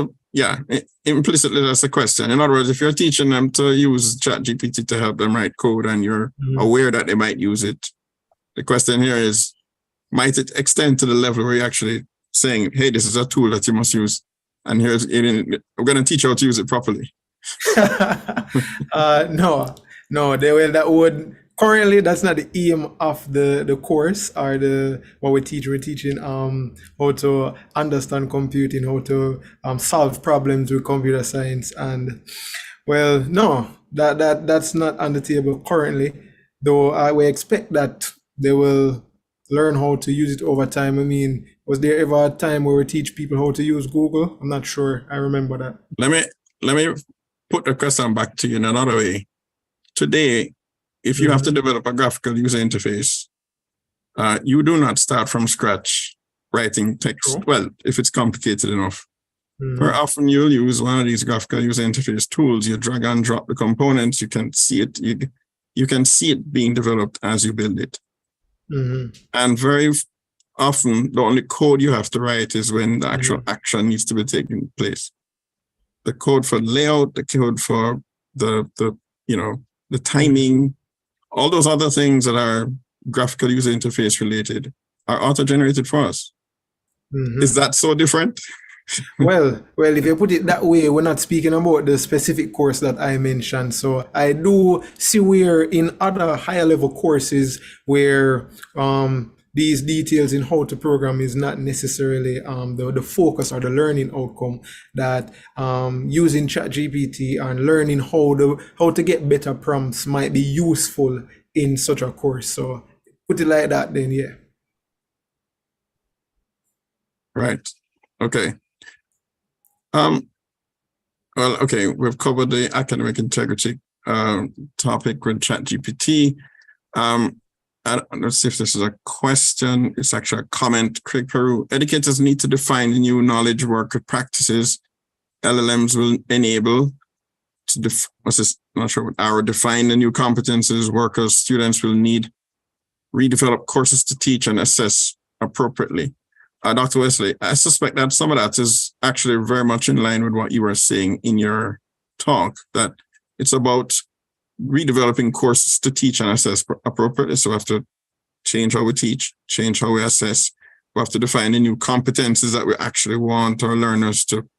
implicitly that's the question. In other words, if you're teaching them to use ChatGPT to help them write code and you're aware that they might use it, the question here is, might it extend to the level where you're actually saying, hey, this is a tool that you must use, and we're going to teach you how to use it properly? That would currently, that's not the aim of the course or what we teach. We're teaching how to understand computing, how to solve problems with computer science, and well, no, that's not on the table currently, though I will expect that they will learn how to use it over time. I mean, was there ever a time where we teach people how to use Google? I'm not sure I remember that. Let me put the question back to you in another way. Today, if you have to develop a graphical user interface, you do not start from scratch writing text. True. Well, if it's complicated enough. Very often you'll use one of these graphical user interface tools. You drag and drop the components. You can see it. You can see it being developed as you build it. And very often, the only code you have to write is when the actual action needs to be taking place. The code for layout, the code for the timing, all those other things that are graphical user interface related are auto-generated for us. Is that so different? Well, if you put it that way, we're not speaking about the specific course that I mentioned. So I do see where in other higher level courses where these details in how to program is not necessarily the focus or the learning outcome, that using ChatGPT and learning how to get better prompts might be useful in such a course. So put it like that, then yeah. Right. Okay. Well, okay, we've covered the academic integrity topic with ChatGPT. Let's see if this is a question. It's actually a comment. Craig Peru. Educators need to define the new knowledge worker practices LLMs will enable to define the new competencies workers, students will need redevelop courses to teach and assess appropriately. Dr. Wesley, I suspect that some of that is actually very much in line with what you were saying in your talk, that it's about redeveloping courses to teach and assess appropriately. So we have to change how we teach, change how we assess. We have to define the new competencies that we actually want our learners to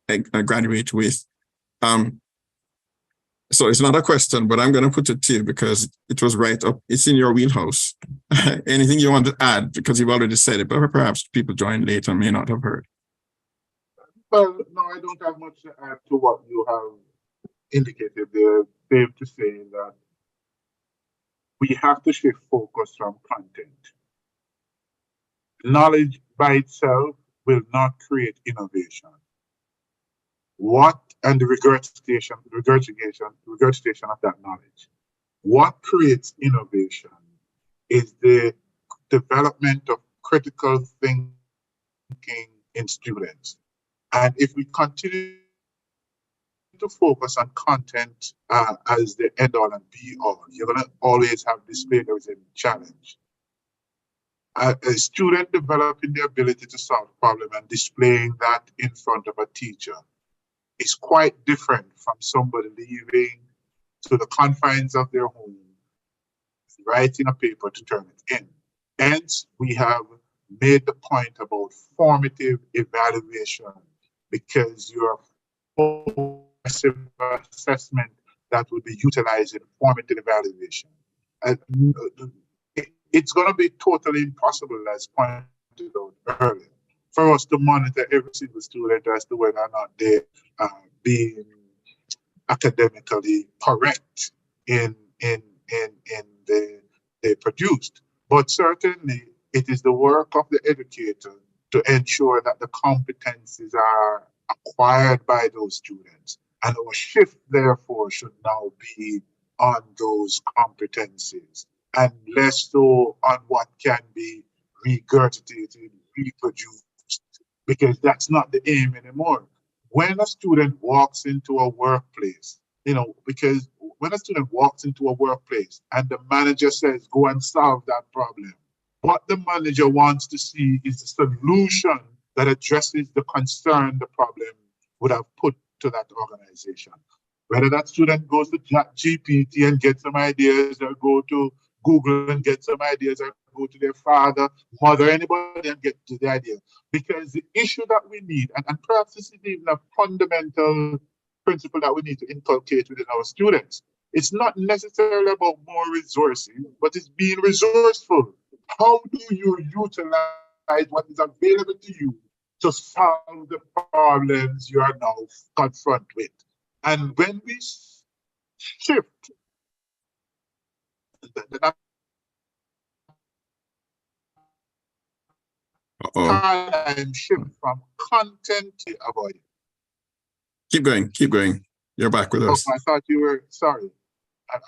graduate with. So it's not a question, but I'm going to put it to you because it was right up. It's in your wheelhouse. Anything you want to add? Because you've already said it, but perhaps people joined late and may not have heard. Well, no, I don't have much to add to what you have indicated there. Safe to say that we have to shift focus from content. Knowledge by itself will not create innovation. And the regurgitation of that knowledge. What creates innovation is the development of critical thinking in students. And if we continue to focus on content as the end all and be all, you're going to always have this plagiarism challenge. A student developing the ability to solve problems and displaying that in front of a teacher is quite different from somebody leaving to the confines of their home, writing a paper to turn it in. Hence, we have made the point about formative evaluation, because your assessment that will be utilized in formative evaluation. And it's going to be totally impossible, as pointed out earlier, for us to monitor every single student as to whether or not they are being academically correct in they produced. But certainly, it is the work of the educator to ensure that the competencies are acquired by those students. And our shift, therefore, should now be on those competencies and less so on what can be regurgitated, reproduced, because that's not the aim anymore. When a student walks into a workplace, because when a student walks into a workplace and the manager says, go and solve that problem, what the manager wants to see is the solution that addresses the concern the problem would have put to that organization. Whether that student goes to ChatGPT and gets some ideas, or go to Google and get some ideas, or go to their father, mother, anybody and get to the idea. Because the issue that we need, and perhaps this is even a fundamental principle that we need to inculcate within our students, it's not necessarily about more resourcing, but it's being resourceful. How do you utilize what is available to you to solve the problems you are now confronted with? And when we shift, paradigm shift from content to avoid. Keep going. You're back with us. I thought you were, sorry.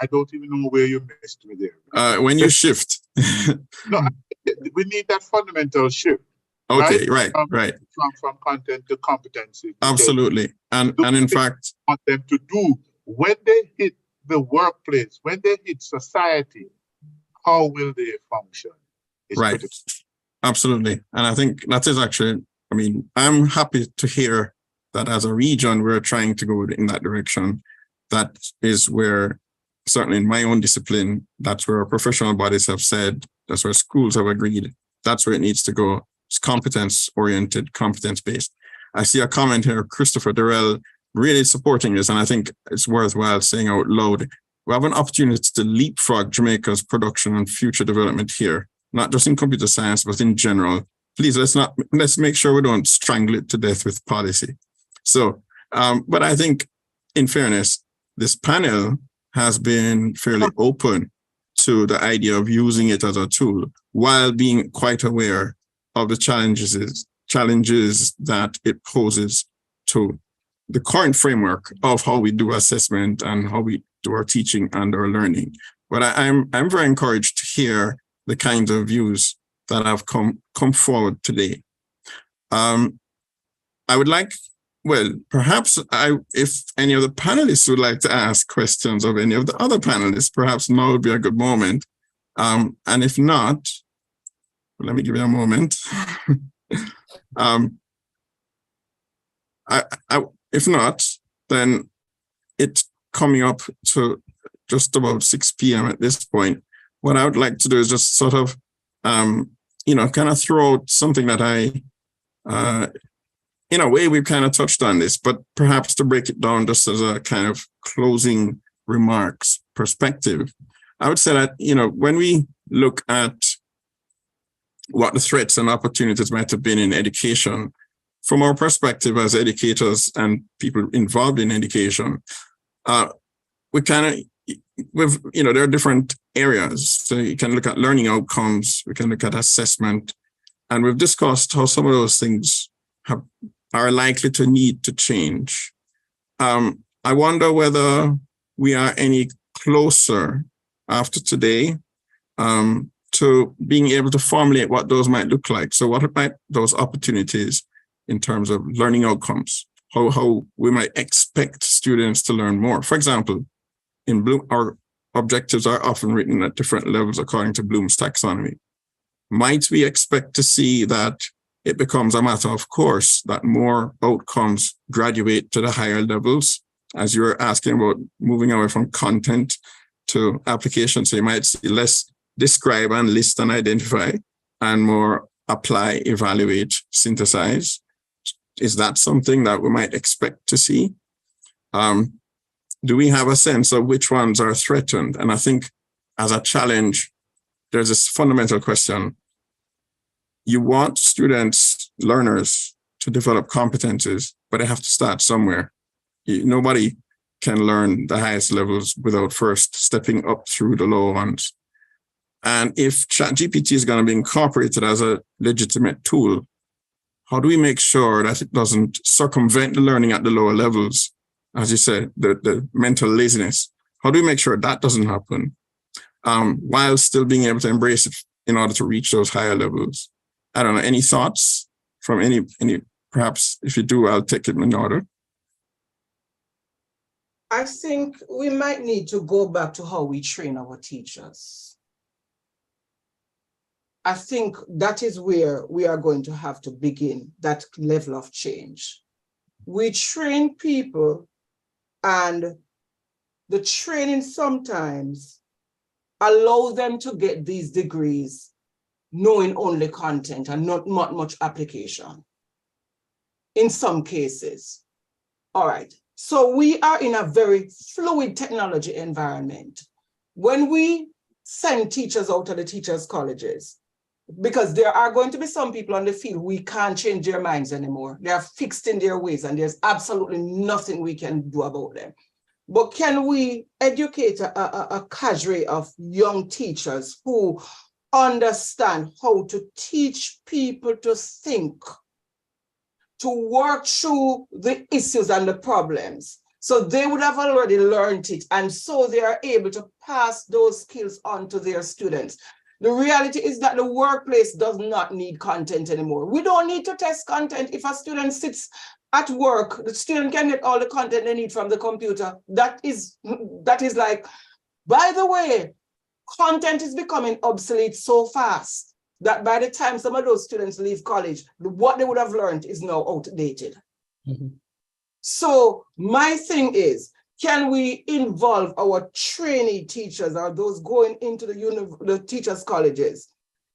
I don't even know where you missed me there. When you shift. No, we need that fundamental shift. Okay, right. From content to competency. Absolutely. And in fact, want them to do when they hit the workplace, when they hit society, how will they function? Right. Critical. Absolutely. And I think that is actually, I'm happy to hear that as a region, we're trying to go in that direction. That is where, certainly in my own discipline, that's where our professional bodies have said, that's where schools have agreed, that's where it needs to go. It's competence-oriented, competence-based. I see a comment here, Christopher Durrell, really supporting this, and I think it's worthwhile saying out loud, we have an opportunity to leapfrog Jamaica's production and future development here, not just in computer science, but in general. Please, let's make sure we don't strangle it to death with policy. So, but I think, in fairness, this panel has been fairly open to the idea of using it as a tool while being quite aware of the challenges that it poses to the current framework of how we do assessment and how we do our teaching and our learning. But I'm very encouraged to hear the kinds of views that have come forward today. I would like, perhaps if any of the panelists would like to ask questions of any of the other panelists, perhaps now would be a good moment. And if not, let me give you a moment. If not, then it's coming up to just about 6 p.m. at this point. What I would like to do is just sort of, kind of throw out something that in a way, we've kind of touched on this, but perhaps to break it down just as a kind of closing remarks perspective, I would say that, when we look at what the threats and opportunities might have been in education, from our perspective as educators and people involved in education, there are different areas. So you can look at learning outcomes, we can look at assessment, and we've discussed how some of those things are likely to need to change. I wonder whether we are any closer after today to being able to formulate what those might look like. So what might those opportunities in terms of learning outcomes, how we might expect students to learn more. For example, in Bloom, our objectives are often written at different levels according to Bloom's taxonomy. might we expect to see that it becomes a matter of course that more outcomes graduate to the higher levels? As you were asking about moving away from content to application, so you might see less describe and list and identify and more apply, evaluate, synthesize. Is that something that we might expect to see? Do we have a sense of which ones are threatened? And I think as a challenge, there's this fundamental question. You want students, learners to develop competencies, but they have to start somewhere. Nobody can learn the highest levels without first stepping up through the lower ones. And if ChatGPT is going to be incorporated as a legitimate tool, how do we make sure that it doesn't circumvent the learning at the lower levels? As you said, the mental laziness. How do we make sure that doesn't happen while still being able to embrace it in order to reach those higher levels? I don't know, any thoughts from any, perhaps if you do, I'll take it in order. I think we might need to go back to how we train our teachers. I think that is where we are going to have to begin that level of change. We train people, and the training sometimes allows them to get these degrees knowing only content and not much application in some cases. All right. So we are in a very fluid technology environment. When we send teachers out of the teachers' colleges, because there are going to be some people on the field, we can't change their minds anymore. They are fixed in their ways and there's absolutely nothing we can do about them. But can we educate a cadre of young teachers who understand how to teach people to think, to work through the issues and the problems? So they would have already learned it, and so they are able to pass those skills on to their students. The reality is that the workplace does not need content anymore. We don't need to test content. If a student sits at work, the student can get all the content they need from the computer. That is like, by the way, content is becoming obsolete so fast that by the time some of those students leave college, what they would have learned is now outdated. Mm-hmm. So my thing is, can we involve our trainee teachers or those going into the teachers' colleges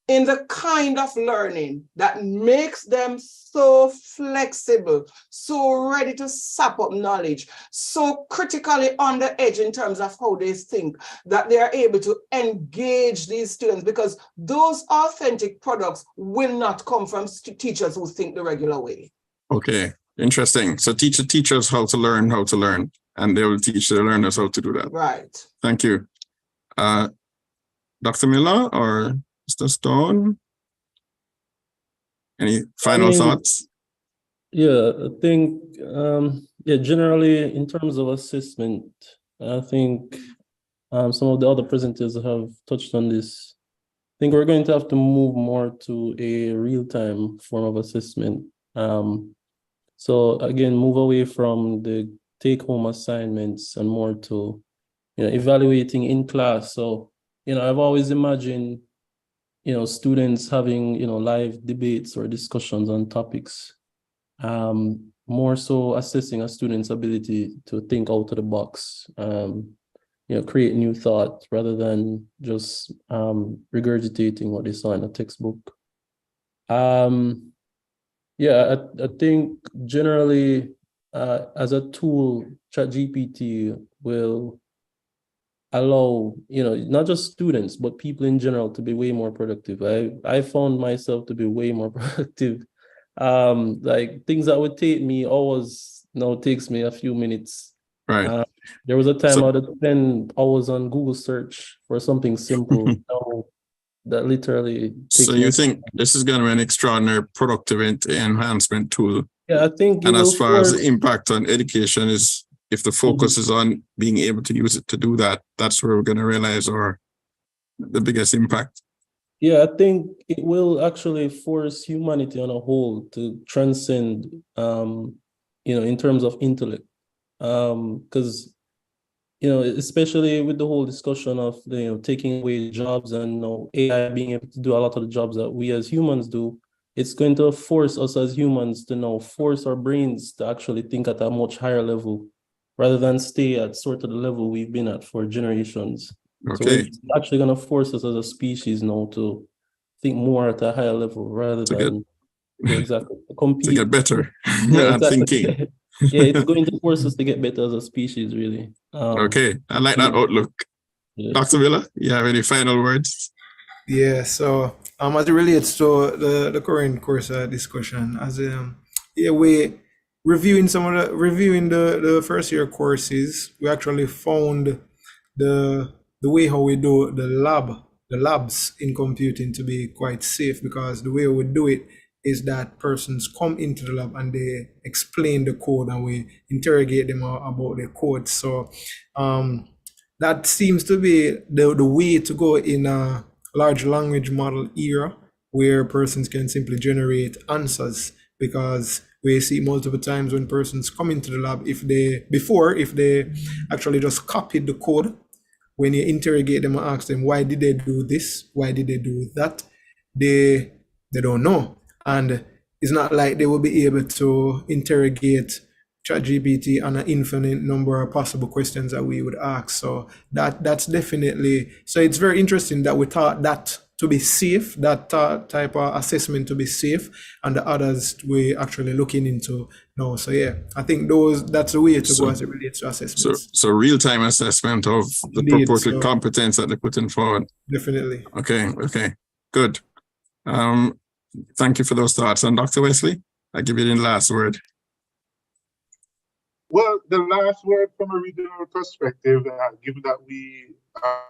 in the kind of learning that makes them so flexible, so ready to sap up knowledge, so critically on the edge in terms of how they think, that they are able to engage these students, because those authentic products will not come from teachers who think the regular way. Okay, interesting. So teach the teachers how to learn, and they will teach the learners how to do that. Right. Thank you. Dr. Miller or Mr. Stone? Any final thoughts? Yeah, I think, generally in terms of assessment, I think some of the other presenters have touched on this. I think we're going to have to move more to a real-time form of assessment. So again, move away from the take-home assignments and more to, evaluating in class. So, I've always imagined, students having, live debates or discussions on topics, more so assessing a student's ability to think out of the box, create new thought rather than just regurgitating what they saw in a textbook. Yeah, I think generally, as a tool, ChatGPT will allow, not just students, but people in general to be way more productive. I found myself to be way more productive. Like things that would take me hours now takes me a few minutes. Right. There was a time I would spend hours on Google search for something simple. Now, that literally takes. So you think this is going to be an extraordinary productive enhancement tool? Yeah, I think. And as far as the impact on education is, if the focus is on being able to use it to do that, that's where we're going to realize the biggest impact. Yeah, I think it will actually force humanity on a whole to transcend, in terms of intellect. Because, especially with the whole discussion of taking away jobs and AI being able to do a lot of the jobs that we as humans do, it's going to force us as humans to force our brains to actually think at a much higher level rather than stay at sort of the level we've been at for generations. So Okay. it's actually going to force us as a species now to think more at a higher level rather than exactly compete. To get better Yeah, at exactly. thinking. Yeah, it's going to force us to get better as a species, really. Okay, I like that outlook. Yeah. Dr. Miller, you have any final words? Yeah, so as it relates to the current course discussion, as we reviewing the first year courses, we actually found the way how we do the labs in computing to be quite safe, because the way we do it is that persons come into the lab and they explain the code and we interrogate them about the code. So that seems to be the way to go in a large language model era, where persons can simply generate answers, because we see multiple times when persons come into the lab, if they actually just copied the code, when you interrogate them and ask them why did they do this, why did they do that, they don't know. And it's not like they will be able to interrogate ChatGPT on an infinite number of possible questions that we would ask. So that's definitely, so it's very interesting that we thought that to be safe, that type of assessment to be safe, and the others we actually looking into now. So yeah, I think that's the way to go as it relates to assessments. So real-time assessment of the purported competence that they're putting forward. Definitely. Okay, good. Thank you for those thoughts. And Dr. Wesley, I give you the last word. Well, the last word from a regional perspective, given that we are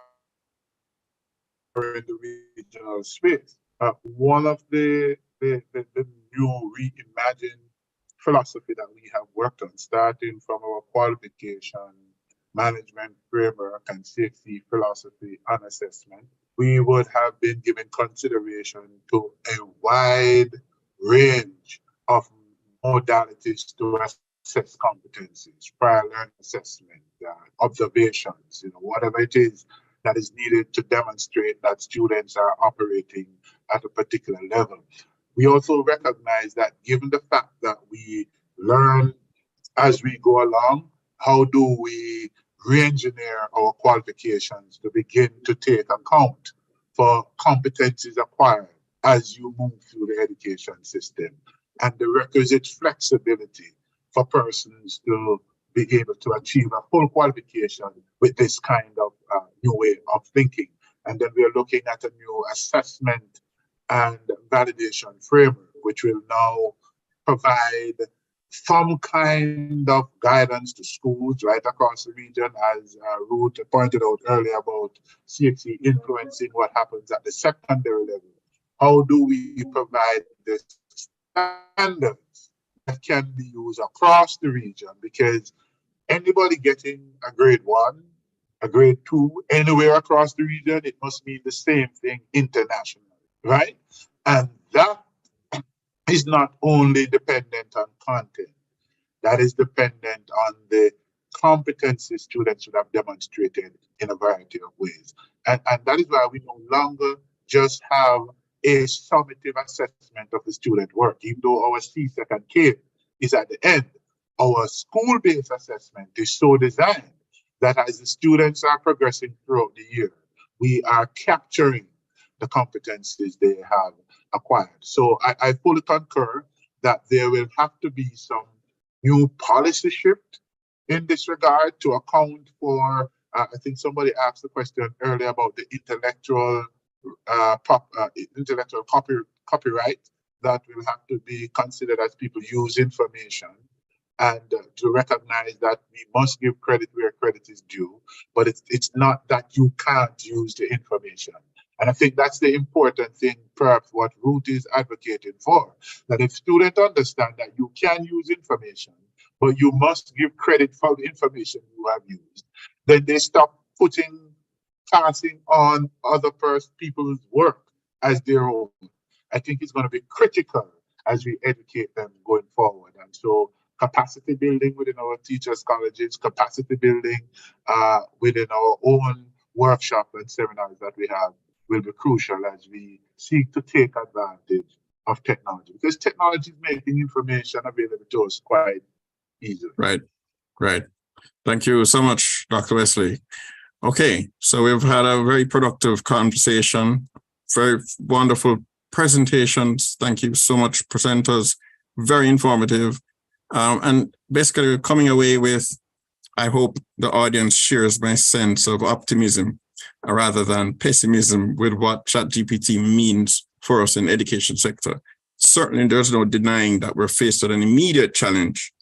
in the regional space, one of the new reimagined philosophy that we have worked on, starting from our qualification management framework and CXC philosophy and assessment, we would have been giving consideration to a wide range of modalities to assess competencies, prior learning assessment, observations, whatever it is that is needed to demonstrate that students are operating at a particular level. We also recognize that given the fact that we learn as we go along, how do we re-engineer our qualifications to begin to take account for competencies acquired as you move through the education system, and the requisite flexibility for persons to be able to achieve a full qualification with this kind of new way of thinking. And then we are looking at a new assessment and validation framework, which will now provide some kind of guidance to schools right across the region, as Ruth pointed out earlier about CXC influencing what happens at the secondary level. How do we provide the standards that can be used across the region? Because anybody getting a grade 1, a grade 2, anywhere across the region, it must mean the same thing internationally, right? And that is not only dependent on content, that is dependent on the competencies students should have demonstrated in a variety of ways. And that is why we no longer just have a summative assessment of the student work, even though our CSEC and K is at the end. Our school-based assessment is so designed that as the students are progressing throughout the year, we are capturing the competencies they have acquired. So I fully concur that there will have to be some new policy shift in this regard to account for, I think somebody asked the question earlier about the intellectual copyright that will have to be considered as people use information, and to recognize that we must give credit where credit is due, but it's not that you can't use the information. And I think that's the important thing, perhaps what Ruth is advocating for, that if students understand that you can use information, but you must give credit for the information you have used, then they stop passing on other people's work as their own. I think it's going to be critical as we educate them going forward. And so capacity building within our teachers' colleges, capacity building within our own workshop and seminars that we have will be crucial as we seek to take advantage of technology, because technology is making information available to us quite easily. Right. Thank you so much, Dr. Wesley. Okay, so we've had a very productive conversation, very wonderful presentations. Thank you so much, presenters. Very informative. And basically we're coming away with, I hope the audience shares my sense of optimism rather than pessimism with what ChatGPT means for us in the education sector. Certainly there's no denying that we're faced with an immediate challenge,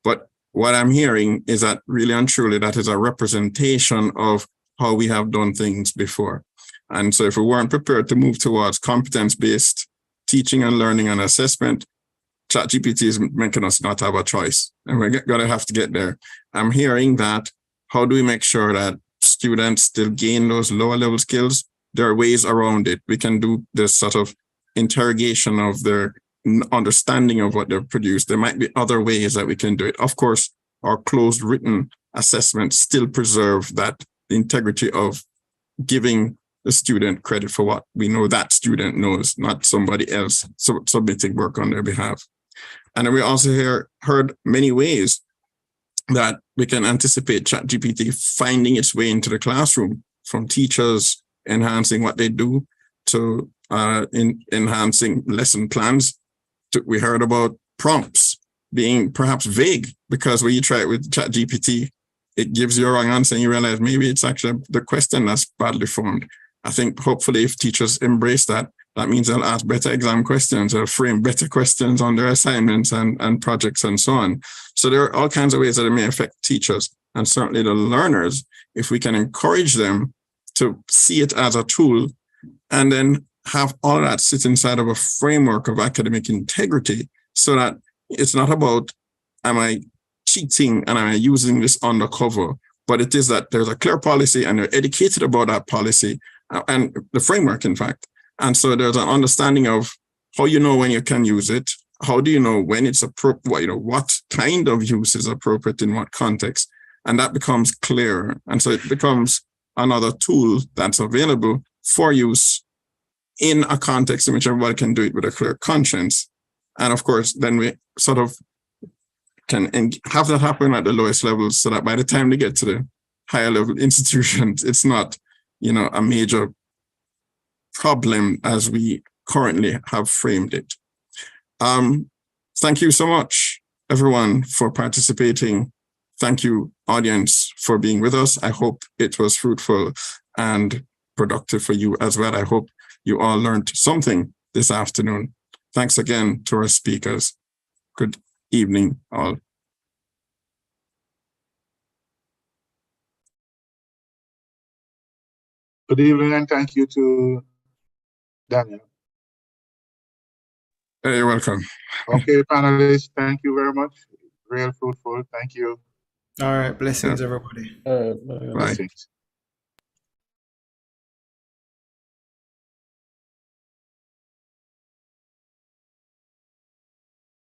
but what I'm hearing is that really and truly that is a representation of how we have done things before. And so if we weren't prepared to move towards competence-based teaching and learning and assessment, ChatGPT is making us not have a choice. And we're going to have to get there. I'm hearing that, how do we make sure that students still gain those lower level skills? There are ways around it. We can do this sort of interrogation of their understanding of what they've produced. There might be other ways that we can do it. Of course, our closed written assessments still preserve that integrity of giving the student credit for what we know that student knows, not somebody else submitting work on their behalf. And we also heard many ways that we can anticipate ChatGPT finding its way into the classroom, from teachers enhancing what they do to enhancing lesson plans. We heard about prompts being perhaps vague, because when you try it with ChatGPT, it gives you a wrong answer and you realize maybe it's actually the question that's badly formed. I think hopefully if teachers embrace that, that means they'll ask better exam questions, they'll frame better questions on their assignments and projects and so on. So there are all kinds of ways that it may affect teachers and certainly the learners, if we can encourage them to see it as a tool and then have all of that sit inside of a framework of academic integrity, so that it's not about, am I cheating and am I using this undercover, but it is that there's a clear policy and you're educated about that policy and the framework, in fact. And so there's an understanding of how you know when you can use it, how do you know when it's appropriate, what kind of use is appropriate in what context, and that becomes clear. And so it becomes another tool that's available for use in a context in which everybody can do it with a clear conscience. And of course, then we sort of can have that happen at the lowest levels, so that by the time they get to the higher level institutions, it's not, a major problem as we currently have framed it. Thank you so much, everyone, for participating. Thank you, audience, for being with us. I hope it was fruitful and productive for you as well. I hope you all learned something this afternoon. Thanks again to our speakers. Good evening, all. Good evening, and thank you to Daniel. You're welcome. Okay, panelists, thank you very much. Real fruitful. Thank you. All right. Blessings, everybody. Bye. Blessings.